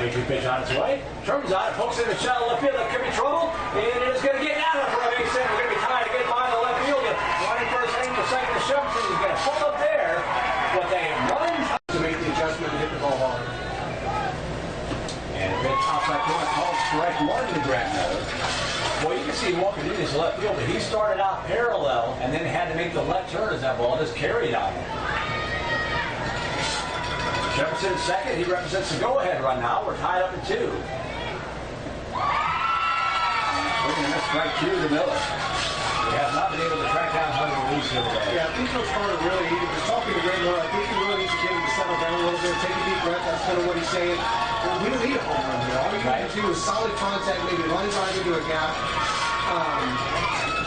3-2 pitch on its way. Turns on it, pokes in the shallow left field. That could be trouble. And it is going to get out of for a base hit. We're going to be tied again by the left fielder. Running first, aiming for second to Shepherdson. He's going to pull up there. But they run To make the adjustment and hit the ball hard. and a pitch outside corner called strike 1 to Grant Miller. Well, you can see him walking in his left field, but he started out parallel and then had to make the left turn as that ball just carried on him. Jefferson second. He represents the go-ahead run now. We're tied up at 2. We're going to miss strike 2 to Miller. We have not been able to track down Hunter Ruiz here today. Yeah, I think Coach Carter really, he was talking to Grant Miller. I think he really needs to get him to settle down a little bit, take a deep breath. That's kind of what he's saying. We don't need a home run here. All we need to do is solid contact, maybe line drive into a gap.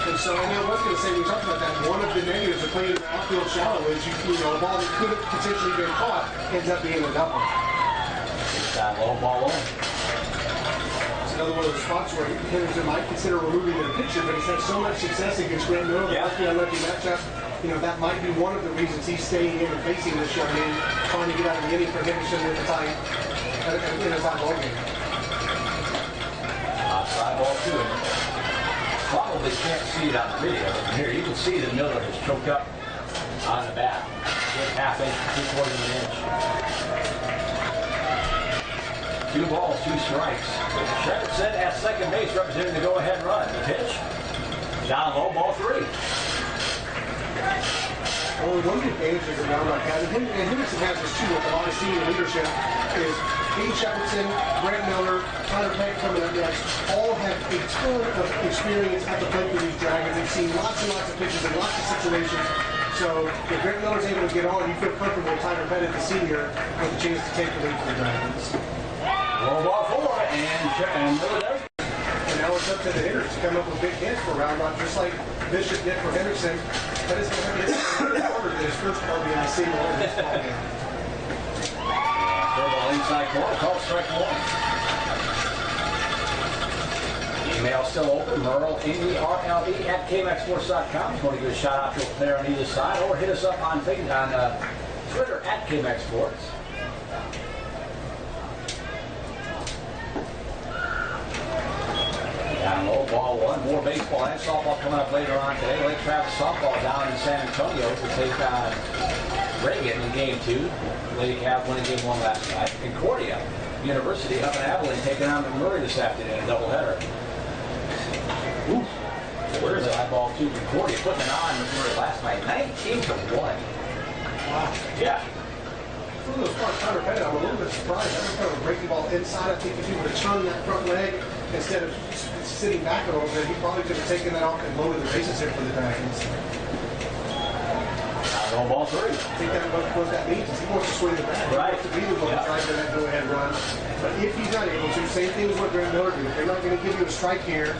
And so, I was going to say, we talked about that. One of the negatives of playing the outfield shallow is, you know, a ball that could have potentially been caught ends up being a double. That low ball low. It's another one of those spots where Hendrickson might consider removing their pitcher, but he's had so much success against Grant Miller, the lefty-on-lefty matchup. You know, that might be one of the reasons he's staying in and facing this young man, trying to get out of the inning for Hendrickson in a tie ball game. Outside ball 2. Probably can't see it on the video, but here you can see that Miller has choked up on the bat. Good half inch, 3/4 of an inch. 2 balls, 2 strikes. Hendrickson at second base representing the go-ahead run. The pitch, down low, ball 3. Well, one of the advantages of Round Rock has, and Hendrickson has this too with a lot of senior leadership, is Aiden Shepherdson, Grant Miller, Tyler Peck coming up next, all have a ton of experience at the plate for these Dragons. They've seen lots and lots of pitches in lots of situations. So if Grant Miller's able to get on, you feel comfortable with Tyler Peck, the senior, with a chance to take the lead for the Dragons. Low ball 4, and Miller does. And now it's up to the hitters to come up with big hits for Round Rock, just like Bishop did for Hendrickson. That is going to be harder than his first RBI single in this ballgame. Ball inside corner, called strike 1. Email still open, Merle, NERLE at KMXSports.com. If you want to give a shout out to a player on either side, or hit us up on Twitter at KMXSports. Down low, ball 1. More baseball and softball coming up later on today. Lake Travis softball down in San Antonio to take on Reagan in game 2. Lady Cavs winning game 1 last night. Concordia University up in Abilene taking on McMurray this afternoon, a doubleheader. Where's the high ball to Concordia, putting it on McMurray last night, 19-1. Wow. Yeah. For those parts, Tyler Pettit, I'm a little bit surprised. I was kind of a breaking ball inside. I think if he would have turned that front leg instead of sitting back a little bit, he probably could have taken that off and loaded the bases here for the Dragons. Low ball 3. I think that what that means is he wants to swing the bat. Right. He wants to be the one to try to that go-ahead run. But if he's not able to, same thing as what Grant Miller did. If they're not going to give you a strike here,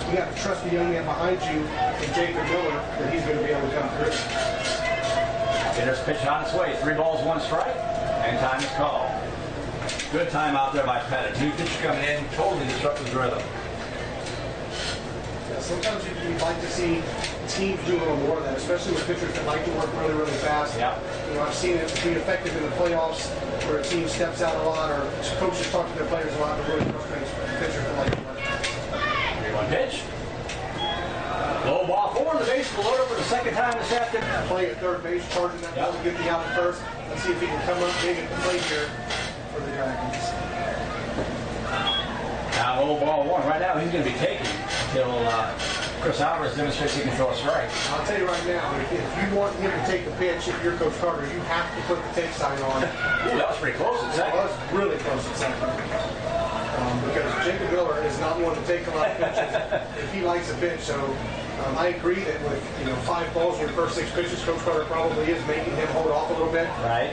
you got to trust the young man behind you and Jacob Miller that he's going to be able to come through. Hitter's pitch on its way. 3 balls, 1 strike, and time is called. Good time out there by Pettit. New pitch coming in, totally disrupted his rhythm. Yeah, sometimes you'd like to see teams do a little more of that, especially with pitchers that like to work really, really fast. Yeah. You know, I've seen it be effective in the playoffs where a team steps out a lot or coaches talk to their players a lot, but really frustrates pitchers that like to work fast. 3-1 pitch. Low ball 4, the base will load over the second time this afternoon. Playing at third base, charging that ball to get the out at first. Let's see if he can come up big at the plate here for the Dragons. Down Now low ball one. Right now he's going to be taking until Chris Alvarez demonstrates he can throw a strike. I'll tell you right now, if you want him to take the pitch, if you're Coach Carter, you have to put the take sign on. Ooh, that was pretty close at That second. was really close at second. Because Jacob Miller is not one to take a lot of pitches if he likes a pitch. So I agree that with 5 balls in your first 6 pitches, Coach Carter probably is making him hold off a little bit. Right.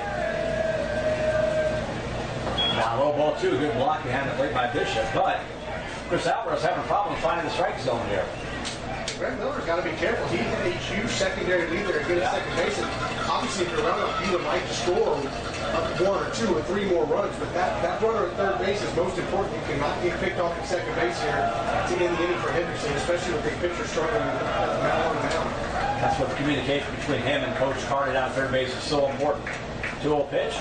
Now low ball two, good block behind the plate by Bishop, but Chris Alvarez having a problem finding the strike zone here. Greg Miller's got to be careful. He had a huge secondary lead there, good at second base. And obviously, if you're around up, you would like to score 1 or 2 or 3 more runs. But that runner at third base is most important. You cannot get picked off at second base here to end the inning for Hendrickson, especially with the pitcher struggling at the mound on the mound. That's what the communication between him and Coach Carter down third base is so important. 2-0 pitch.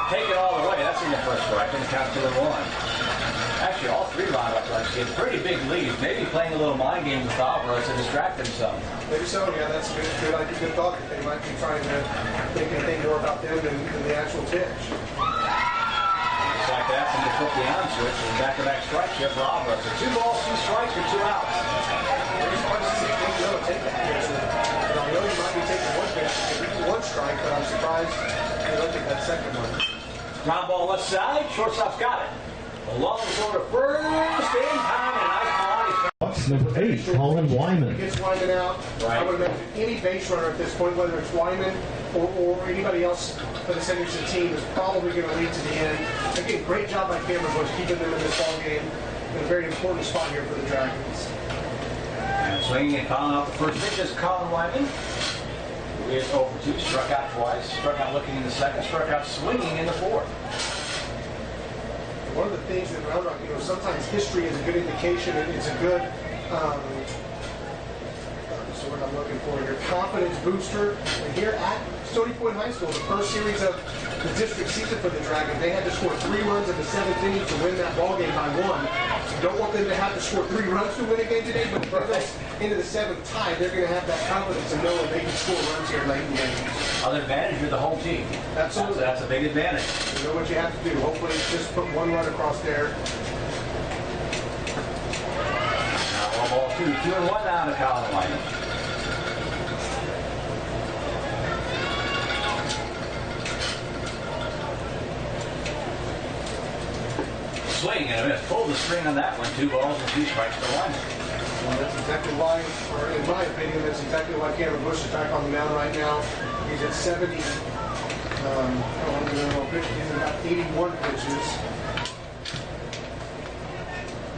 Take it all the way. That's in the first strike. And the count 2-1. Actually, all 3 roundup runs get pretty big leads. Maybe playing a little mind game with Alvarez to distract him some. Maybe so. Yeah, that's a good idea. Good thought that they might be trying to think anything more about them than the actual pitch. Just like that, and they flip the on switch and back-to-back strikes here for Alvarez. So 2 balls, 2 strikes for 2 outs. It's hard to see if they know take that pitch. I know you might be taking 1 pitch, 1 strike, but I'm surprised they don't take that second one. Ground ball left side, shortstop's got it. The long is over to first, in time, and a nice ball. Box number 8, Colin Wyman. Gets Wyman out. Right. I would imagine any base runner at this point, whether it's Wyman or anybody else for the Hendrickson team, is probably going to lead to the end. Again, great job by Cameron Bush keeping them in this ball game. In a very important spot here for the Dragons. And swinging and fouling out the first pitch is Colin Wyman. Who is 0 for 2, struck out twice, struck out looking in the second, struck out swinging in the fourth. One of the things that Round Rock, sometimes history is a good indication, and it's a good, so what I'm looking for here, confidence booster. And here at Stony Point High School, the first series of the district season for the Dragons, they had to score 3 runs in the 7th inning to win that ball game by 1. So you don't want them to have to score 3 runs to win a game today, but if it goes into the 7th tie, they're going to have that confidence and know that they can score runs here late in the game. Other advantage with the home team. Absolutely. That's a big advantage. You know what you have to do. Hopefully just put 1 run across there. Now 1 ball 2, 2-1 down to Colin Wyman. Swing and a miss. Pulled the string on that one. 2 balls and 2 strikes for Wyman. Well, that's exactly why, or in my opinion, that's exactly why Cameron Bush is back on the mound right now. He's at 70. Pitches. He's at about 81 pitches.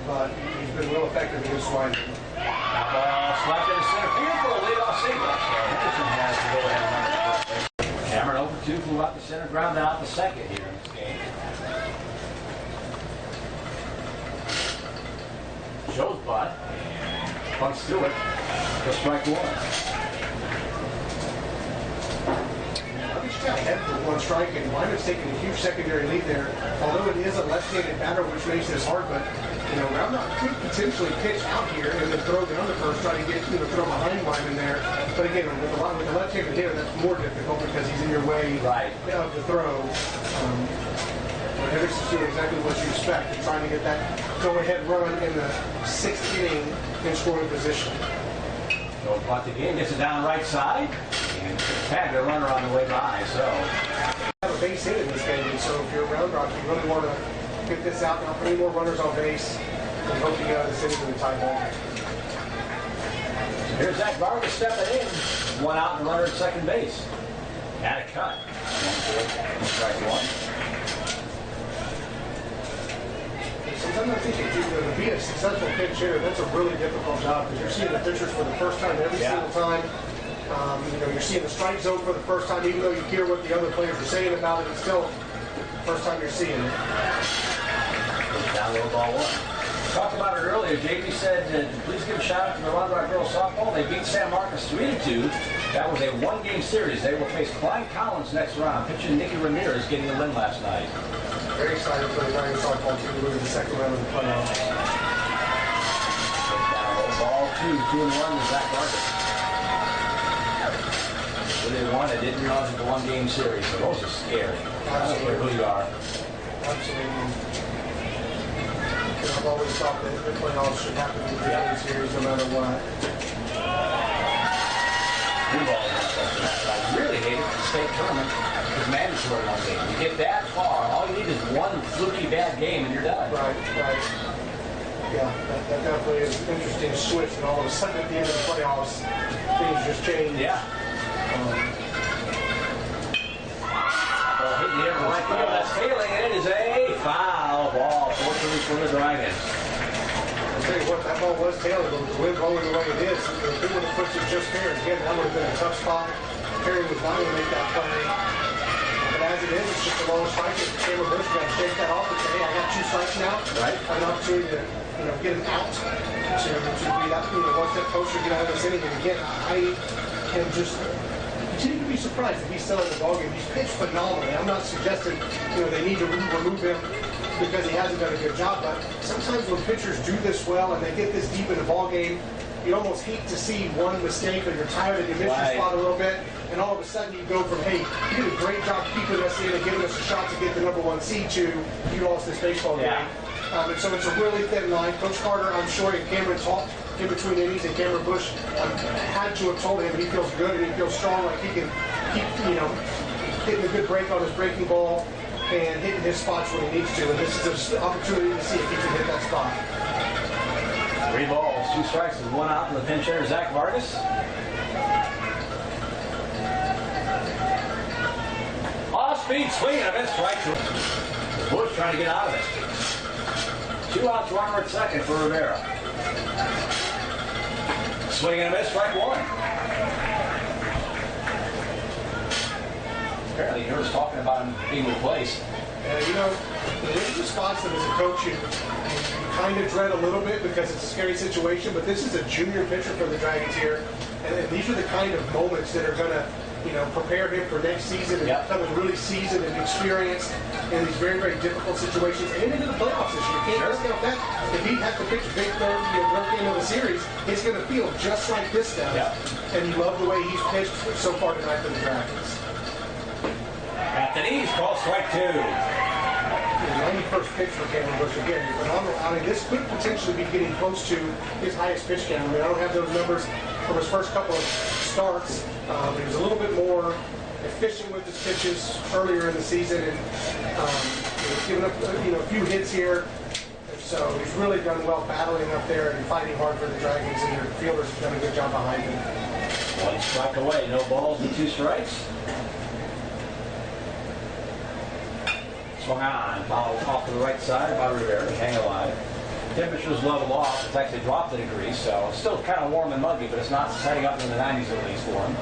But he's been real effective against Wyman. That ball slapped into center field for a leadoff single. So Hendrickson has to go ahead and run it first base. Cameron 0 for 2, flew out the center, ground out the second here in this game. Shows butt. Punts through it for strike 1. Got ahead for 1 strike, and Wyman's taking a huge secondary lead there. Although it is a left-handed batter, which makes this hard, but Round Rock could potentially pitch out here and then throw down the first, try to get throw behind Wyman there. But again, with the left-handed hitter, that's more difficult because he's in your way of the throw. Hendrickson's doing exactly what you expect. They're trying to get that go-ahead run in the 6th inning in scoring position. So punt again, gets it down right side, and tagged a runner on the way by, so. Have a base hit in this game, and so if you're Round Rock, you really want to get this out, not put any more runners on base, and hope you get out of the inning with a tie ball. So here's Zach Vargas stepping in, 1 out and runner at second base. Had a cut. 1-4, strike 1. Sometimes I think to be a successful pitch hitter, that's a really difficult job because you're seeing the pitchers for the first time every single time. You're seeing the strike zone for the first time, even though you hear what the other players are saying about it. It's still the first time you're seeing it. Down low ball 1. Talked about it earlier. JP said, please give a shout out to the Round Rock girls softball. They beat San Marcos 3-2. That was a 1-game series. They will face Klein Collins next round. Pitching Nicky Ramirez getting a win last night. Very excited for the Dragons softball team to move to the 2nd round of the playoffs. Ball 2, 2-1 to Zach Vargas. They won. They didn't realize it was a 1-game series, so those are scary. I don't care who you are. Absolutely. And I've always thought that the playoffs should happen in the World Series no matter what. I really hate it. The state tournament is mandatory one game. You get that far, all you need is one fluky bad game and you're done. Right. Yeah, that definitely is an interesting switch, and all of a sudden at the end of the playoffs, things just change. Yeah. Hitting the air right field. That's failing, and it is a foul ball. Fortunately for the Dragons. I'll tell you what, that ball was tailing, but with the wind blowing the way it is, if it would have pushed it just fair, again, that would have been a tough spot. Perry was not going to make that play. But as it is, it's just a long strike. Cameron Bush got to shake that off and say, hey, I got 2 strikes now. Right. I have an opportunity to get him out to be that, one step closer, get out of this inning. And again, I am just continue to be surprised that he's still in the ballgame. He's pitched phenomenally. I'm not suggesting, they need to remove him because he hasn't done a good job, but sometimes when pitchers do this well and they get this deep in the ballgame, you almost hate to see one mistake, or you're tired and you miss your spot a little bit, and all of a sudden you go from, hey, you did a great job keeping us in and giving us a shot to get the #1 seed, to you lost this baseball game. And so it's a really thin line. Coach Carter, I'm sure, and Cameron talked in between innings, and Cameron Bush had to have told him he feels good and he feels strong, like he can keep, hitting a good break on his breaking ball and hitting his spots when he needs to. And this is an opportunity to see if he can hit that spot. 3 balls, 2 strikes, and 1 out for the pinch hitter, Zach Vargas. Off-speed swing and a miss, strike. Bush trying to get out of it. 2 outs, runner at second for Rivera. Swing and a miss, strike 1. Apparently, you was talking about him being replaced. There's response that as a coach, you kind of dread a little bit because it's a scary situation, but this is a junior pitcher for the Dragons here, and these are the kind of moments that are going to, prepare him for next season and becoming really seasoned and experienced in these very, very difficult situations and into the playoffs this year. You can't discount that. If he has to pitch a big third game of the series, it's going to feel just like this does. And you love the way he's pitched so far tonight for the Dragons. At the knees, call strike 2. 91st pitch for Cameron Bush again. Phenomenal. This could potentially be getting close to his highest pitch count. I don't have those numbers from his first couple of starts. He was a little bit more efficient with his pitches earlier in the season, and he's given up a few hits here. So he's really done well battling up there and fighting hard for the Dragons, and their fielders have done a good job behind him. 1 strike away, no balls and 2 strikes. Swung on, fouled off to the right side by Rivera, hang alive. Temperature's leveled off. It's actually dropped a degree, so it's still kind of warm and muggy, but it's not setting up in the 90s at least for him.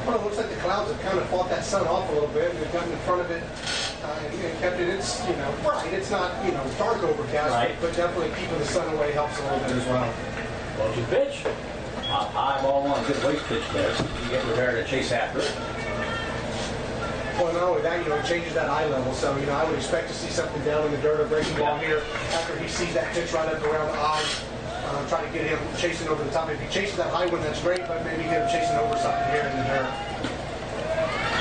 Well, it looks like the clouds have kind of fought that sun off a little bit. They've gotten in front of it and kept it. It's, bright. It's not, dark overcast, but definitely keeping the sun away helps a little bit as well. 1-2 pitch. Up high, ball 1. Good waist pitch there. So you get Rivera to chase after it. Well, not only that, it changes that eye level. So, I would expect to see something down in the dirt or breaking ball here after he sees that pitch right up around the eye. Try to get him chasing over the top. If he chases that high one, that's great, but maybe get him chasing over something here in the dirt.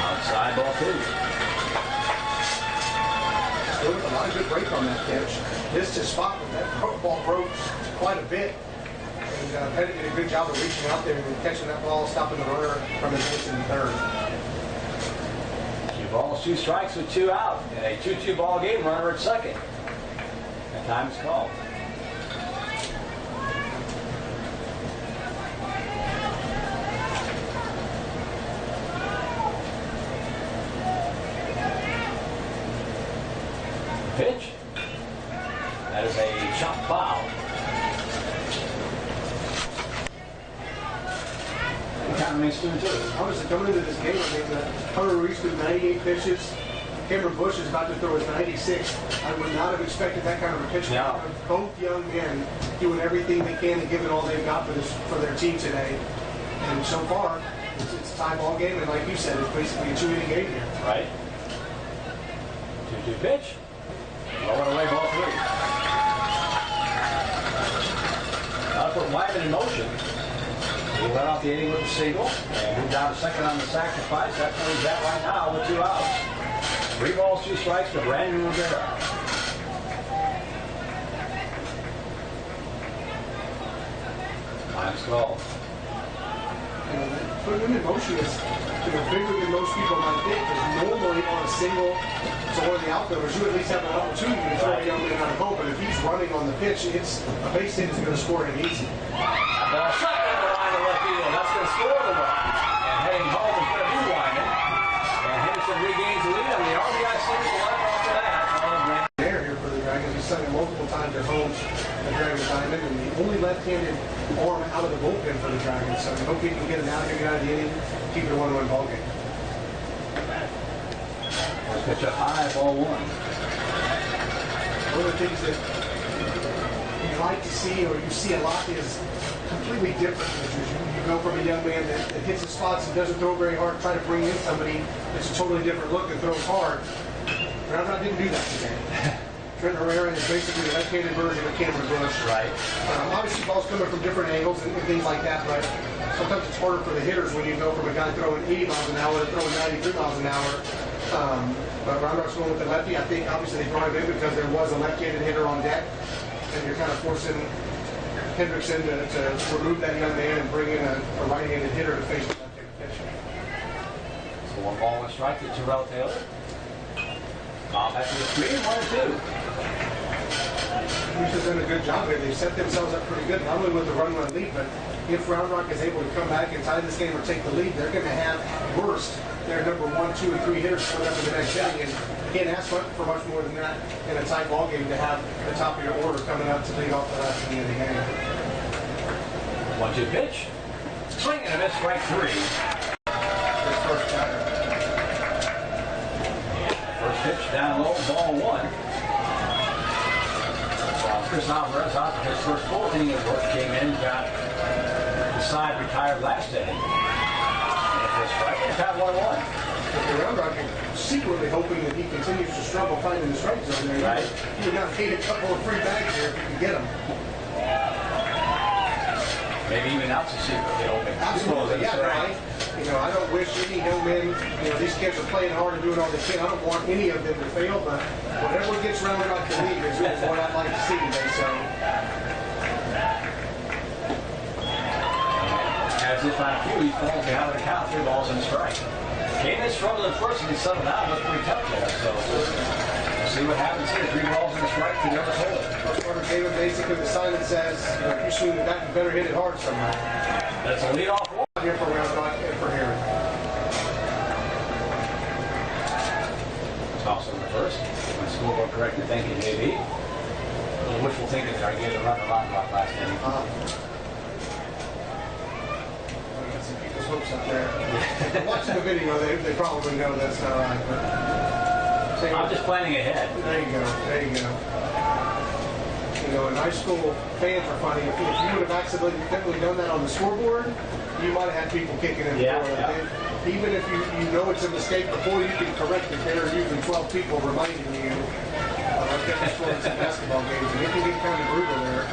Outside ball 2. There was a lot of good break on that pitch. Missed his spot, but that ball broke quite a bit. And Pettit did a good job of reaching out there and catching that ball, stopping the runner from his hits in the third. 2 balls, 2 strikes with 2 out. And a 2-2 ball game, runner at second. And time is called. Pitch. That is a chop foul. Count remains 2-2. Obviously, coming into this game, Hunter Ruiz threw 98 pitches. Cameron Bush is about to throw his 96. I would not have expected that kind of a pitch. No. Both young men doing everything they can to give it all they've got for their team today. And so far, it's a tie ball game, and like you said, it's basically a 2-inning game here. Right. 2-2 pitch. Rolling away, ball 3. Now put Wyman in motion. He led off the inning with a single and moved down to second on the sacrifice. That's where he's at right now with 2 outs. 3 balls, 2 strikes to Brandon Rivera. Time's called. Putting them in motion is bigger than most people might think, because normally on a single, so one of the outfielders, you at least have an opportunity to throw a young man out of home, but if he's running on the pitch, it's a base hit is going to score him easy. That ball shot down the line to left field. That's going to score the run. And heading home is going to be Wyman. And Hendrickson regains the lead on the RBI single left after that. There here for the Dragons. He's sent it multiple times at home, the Dragons diamond, and the only left-handed arm out of the bullpen for the Dragons. So I hope he can get him out of here, get out of the inning, keep it a 1-1 ball game. First pitch up high, ball one. One of the things that you like to see, or you see a lot, is completely different pitchers. You go from a young man that hits his spots and doesn't throw very hard, try to bring in somebody that's a totally different look and throws hard. Brown didn't do that today. Trent Herrera is basically the left-handed version of Cameron Bush. Right. Obviously, balls coming from different angles and things like that, but sometimes it's harder for the hitters when you go from a guy throwing 80 miles an hour to throwing 93 miles an hour. But Roundrock's going with the lefty. I think obviously they brought him in because there was a left-handed hitter on deck, and you're kind of forcing Hendrickson to remove that young man and bring in a right-handed hitter to face the left-handed pitcher. So 1 ball, 1 strike to Terrell Taylor. Bob back to the screen, 1-2. Houston's done a good job here. They've set themselves up pretty good, not only with the run lead, but if Round Rock is able to come back and tie this game or take the lead, they're going to have at worst their number 1, 2, and 3 hitters split up in the next inning, and you can't ask for much more than that in a tight ball game to have the top of your order coming up to lead off the last inning of the game. 1-2 pitch. Swing and a miss, strike 3. His first batter. First pitch down low, ball 1. Chris Alvarez out his first full inning of work, came in, got the side retired last inning. Got 1-1. The Round Rock is secretly hoping that he continues to struggle finding the strike zone there. Right. You would not hate a couple of free bags here if you can get them. Maybe even out to secretly hoping. Absolutely, yeah, right. I don't wish any young men, these kids are playing hard and doing all they can. I don't want any of them to fail, but whatever gets Round Rock to lead is what I'd like to see today. So. As if on cue, he falls behind the count, 3 balls and a strike. Came in struggling at first and he settled out, looked pretty tough there. So we'll see what happens here. 3 balls and a strike to Derek Taylor. First David basically the sign that says, if you swing the bat, you better hit it hard somehow. That's a leadoff one. Here for Round Rock and for Harry. Toss on the first. My scoreboard corrected. Thank you, JB. A little wishful thinking there. I gave a run to Round Rock last inning. Some people's hopes out there. Watching the video, they probably know that's not right. But I'm just planning ahead. There you go. There you go. In high school, fans are funny. If you would have accidentally done that on the scoreboard, you might have had people kicking in the door. Yeah. Even if you know it's a mistake before you can correct it, there are usually 12 people reminding you of different sports and basketball games, and it can get kind of brutal there.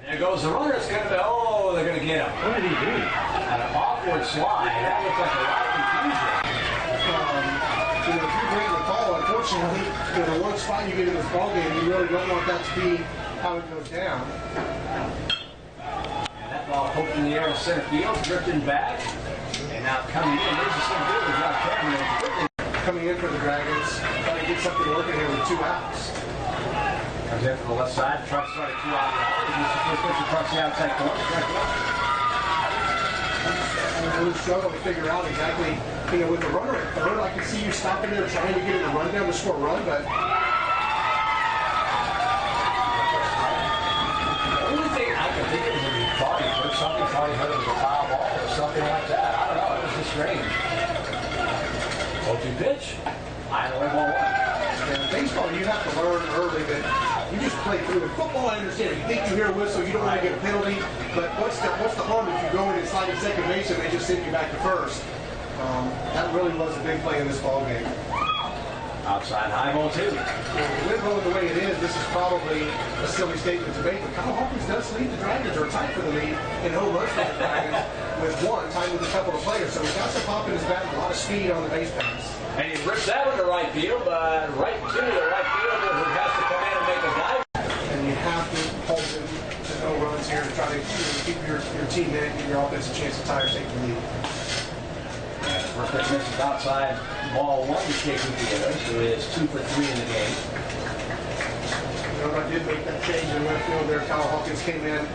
And there goes the runner. It's going to be, they're going to get him. What did he do? An awkward slide. That looked like a lot of confusion. If you're breaking the call, unfortunately, the one spot you get in this ball game, you really don't want that to be how it goes down. And that ball poked in the air in center field, drifting back, and now coming in. There's the same deal with John Cameron. Coming in for the Dragons, trying to get something working here with 2 outs. Comes in from the left side, tries to start a 2-out rally. He's the first pitch across the outside corner. I'm really struggling to figure out exactly, with the runner at third, I can see you stopping there trying to get in the rundown to score a run, but... The only thing I can think of is if he thought he heard something, thought he heard it was a foul ball or something like that. I don't know, it was just strange. 0-2 pitch, high and away, ball 1. In baseball, you have to learn early that you just play through it. Football, I understand. You think you hear a whistle, you don't want to get a penalty, but what's the harm if you go in and slide at second base and they just send you back to first? That really was a big play in this ball game. Outside high ball 2. With going the way it is, this is probably a silly statement to make, but Kyle Hawkins does lead the Dragons, or tied for the lead in home runs for the Dragons with 1, tied with a couple of players. So he's got some pop in his bat and a lot of speed on the base pass. And he rips that one to right field, but right to the right fielder who has to come in and make a dive. And you have to hold him to no runs here to try to keep routine minute, give your offense a chance to tie or take the lead. And the first pitch misses outside, ball one to Shea Gutierrez, who is 2 for 3 in the game. You know, I did make that change in left field there. Kyle Hawkins came in,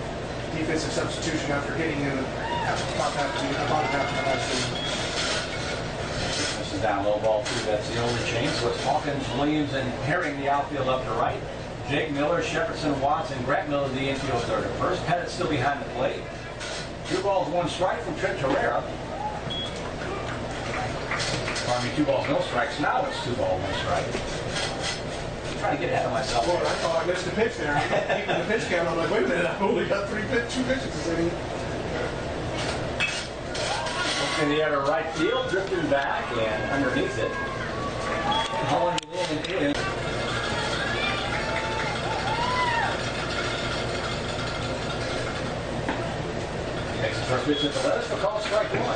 defensive substitution after hitting in the bottom half of the last inning. This is down low, ball 2. That's the only change. So it's Hawkins, Williams, and Herring the outfield up to right. Jake Miller, Shepardson, Watts, and Brett Miller the infield third at first. Pettit still behind the plate. 2 balls, 1 strike from Trent Herrera. Pardon me, 2 balls, no strikes. Now it's 2 balls, 1 strike. I'm trying to get ahead of myself. Well, I thought I missed a pitch there. Keeping the pitch count, I'm like, wait a minute, I've only got 2 pitches this inning. In the air to right field, drifting back and underneath it. Hauling it in. Makes the first pitch at the lettuce for call strike 1. One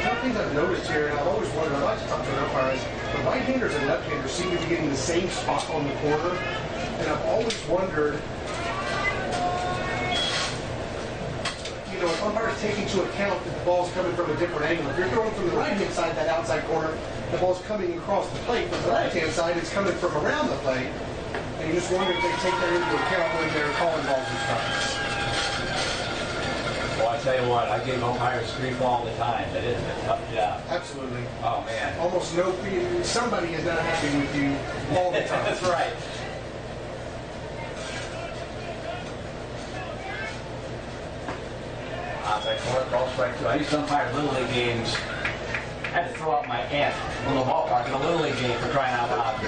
of the things I've noticed here, and I've always wondered, I like to talk to an umpire, is the right-handers and left-handers seem to be getting the same spot on the corner. And I've always wondered, you know, if umpires take into account that the ball's coming from a different angle. If you're throwing from the right-hand side, that outside corner, the ball's coming across the plate. From the left-hand side, it's coming from around the plate. And you just wonder if they take that into account when they're calling balls and strikes. Well, I tell you what, I give umpires grief all the time. That is a tough job. Absolutely. Oh, man. Almost no, somebody is not happy with you all the time. That's right. Outside corner, call strike 2. I used to umpire Little League games. I had to throw out my aunt from the ballpark in a Little League game for crying out loud.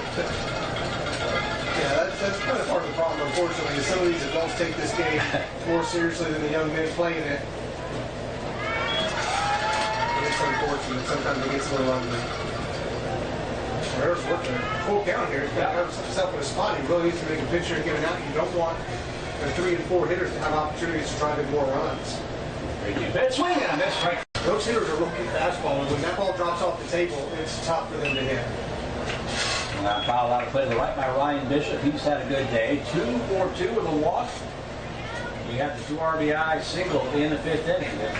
Yeah, that's kind of part of the problem, unfortunately, is some of these adults take this game more seriously than the young men playing it. And it's unfortunate. Sometimes it gets a little ugly. Herrera's working a full count here. He's got to have himself in a spot. He really needs to make a pitch here and get it out. You don't want the 3 and 4 hitters to have opportunities to drive in more runs. Bad swing and a miss, strike. Those hitters are looking fastball, and when that ball drops off the table, it's tough for them to hit. Now foul out of play to the right by Ryan Bishop. He's had a good day. 2 for 2 with a walk. He got the 2 RBI single in the 5th inning that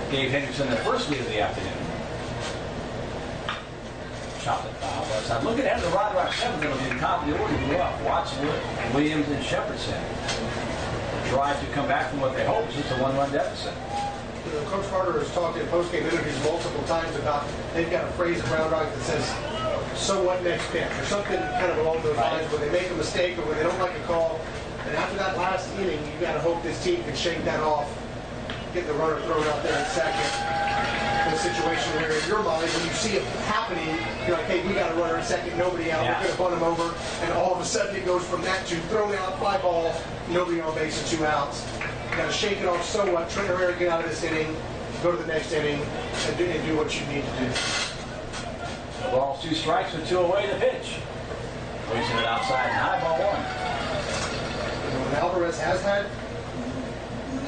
gave Hendrickson the first lead of the afternoon. Shot it foul. But I'm looking at the right 7th. It'll be the top of the order. Go up. Watson, Williams, and Shepardson. Drive to come back from what they hope is just a 1-run deficit. You know, Coach Carter has talked in post-game interviews multiple times about they've got a phrase around right that says, so what next pitch, or something kind of along those lines, when they make a mistake or when they don't like a call. And after that last inning, you got to hope this team can shake that off, get the runner thrown out there in second. In a situation where in your mind, when you see it happening, you're like, hey, we got a runner in second, nobody out, we're going to bunt him over. And all of a sudden it goes from that to thrown out, fly ball, nobody on base and 2 outs. You got to shake it off. So what? Trent Herrera, get out of this inning, go to the next inning, and do what you need to do. The ball's 2 strikes with 2 away to pitch. Racing it outside and high, ball 1. You know, and Alvarez has had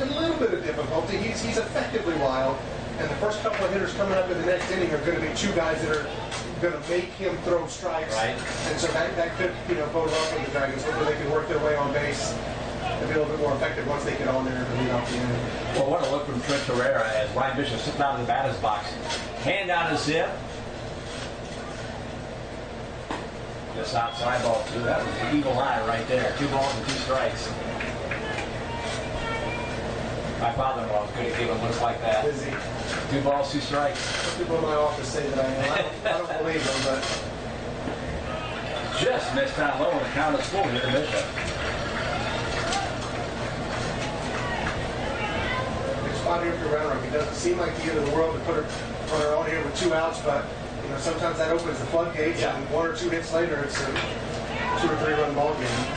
a little bit of difficulty. He's effectively wild, and the first couple of hitters coming up in the next inning are going to be 2 guys that are going to make him throw strikes. Right. And so that could, you know, bode well for the Dragons. Hopefully they can work their way on base and be a little bit more effective once they get on there and lead off the inning. Well, what a look from Trent Herrera as Ryan Bishop sitting out of the batter's box. Hand out his zip. Just outside ball 2. That was the evil eye right there. 2 balls and 2 strikes. My father-in-law was good at giving looks like that. Busy. 2 balls, 2 strikes. Some people in my office say that I am. I don't believe them, but Just missed down low and the count is full here to Bishop. big spot here for Hendrickson. It doesn't seem like the end of the world to put a runner on here with 2 outs, but you know sometimes that opens the floodgates, and 1 or 2 hits later, it's a 2 or 3 run ball game.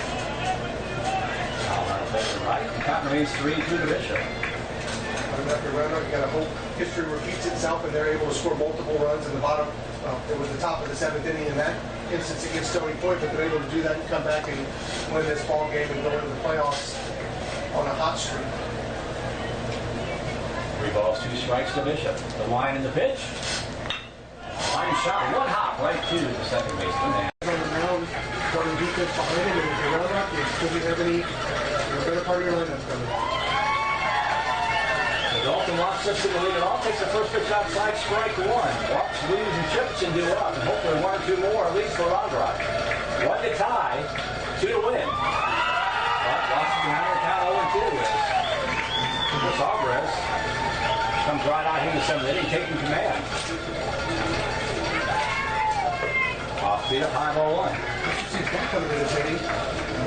Right, the count remains 3-2 to Bishop. After Hendrickson, you got to hope history repeats itself, and they're able to score multiple runs in the bottom. It was the top of the 7th inning in that instance against Stony Point, but they're able to do that and come back and win this ball game and go into the playoffs on a hot streak. 3 balls, 2 strikes to Bishop. The line in the pitch. Line shot, 1 hop right to the second baseman. On the mound, starting defense behind him, and if you run up, you still have any better part of your lineup coming. Dalton wants us to lead it off. Takes the first pitch outside, strike one. Watch Williams and Jefferson do up, and hopefully one or two more, at least for Roundrock. One to tie, two to win. But Watson behind the count 0-2 is Alvarez. Comes right out here to 7th inning, taking command. Off speed up high ball one. Seems back coming in this inning.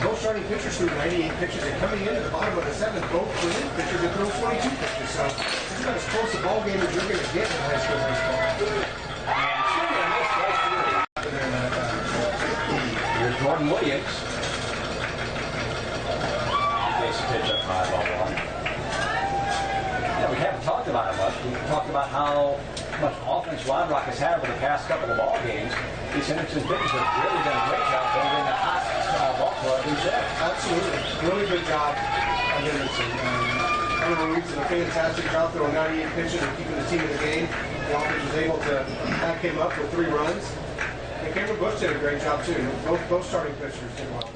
Both starting pitchers threw 98 pitches, and coming into the bottom of the 7th, both relief pitchers that threw 22 pitches. So this is about as close a ball game as you're going to get in high school baseball. And swinging and miss, strike three. Here's Jordan Williams. Takes a pitch up high ball one. Yeah, we haven't talked about it much. We've talked about how much offense Roundrock has had over the past couple of ball games. These Hendrickson pitchers have really done a great job holding the hot ball club in check. Absolutely. Really good job on Hendrickson. Hunter Ruiz did a fantastic job throwing 98 pitches and keeping the team in the game. The offense was able to back him up with 3 runs. And Cameron Bush did a great job too. Both starting pitchers did well.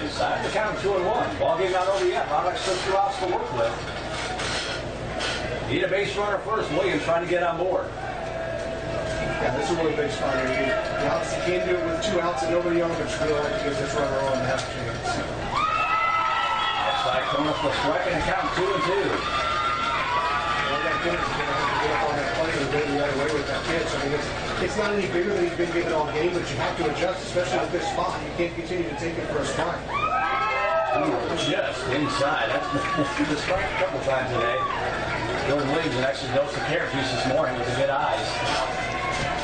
Inside the count 2-1. Ball game not over yet. Roundrock still 2 outs to work with. Need a base runner first. Williams trying to get on board. Yeah, this is a really big spot here. You obviously can't do it with 2 outs and nobody on, but you really like to get this runner on to have a chance. Outside corner for a strike and a count 2-2. Well, that pitcher's going to have to get up on that plate and go the other way with that pitch. I mean, it's not any bigger than he's been given all game, but you have to adjust, especially with this spot. You can't continue to take it for a strike. Just inside. That's been the strike a couple times today. Jordan Williams an extra dose of carrot juice this morning with the good eyes.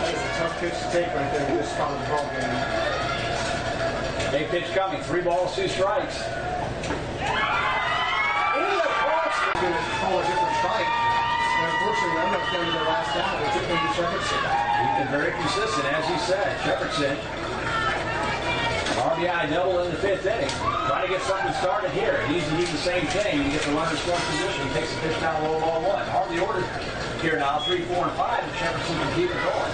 That is a tough pitch to take right there in this spot of the ball game. Big pitch coming. 3 balls, 2 strikes. Into the cross. They're going to call a different strike. And unfortunately, I'm not down to their last out. They took maybe Hendrickson. He's been very consistent, as he said. Hendrickson. RBI double in the 5th inning. Trying to get something started here. He's to do the same thing. You get the runner scoring position. He takes the pitch down low ball 1. Hardly ordered here now. 3, 4, and 5. And Jefferson can keep it going.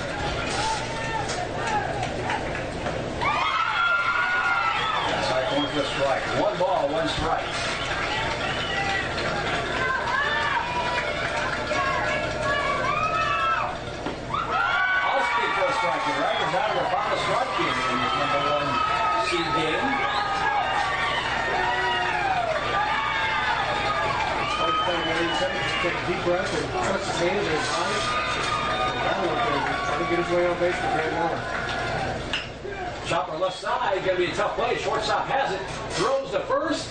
Outside corner for a strike. 1 ball, 1 strike. I'll speak for a strike. The Raiders out of their final strike game in this number 1 seed game. Take a deep breath and touch his hands and his eyes. Trying to get his way on base for Grant Miller. Chopper left side, going to be a tough play. Shortstop has it, throws to first.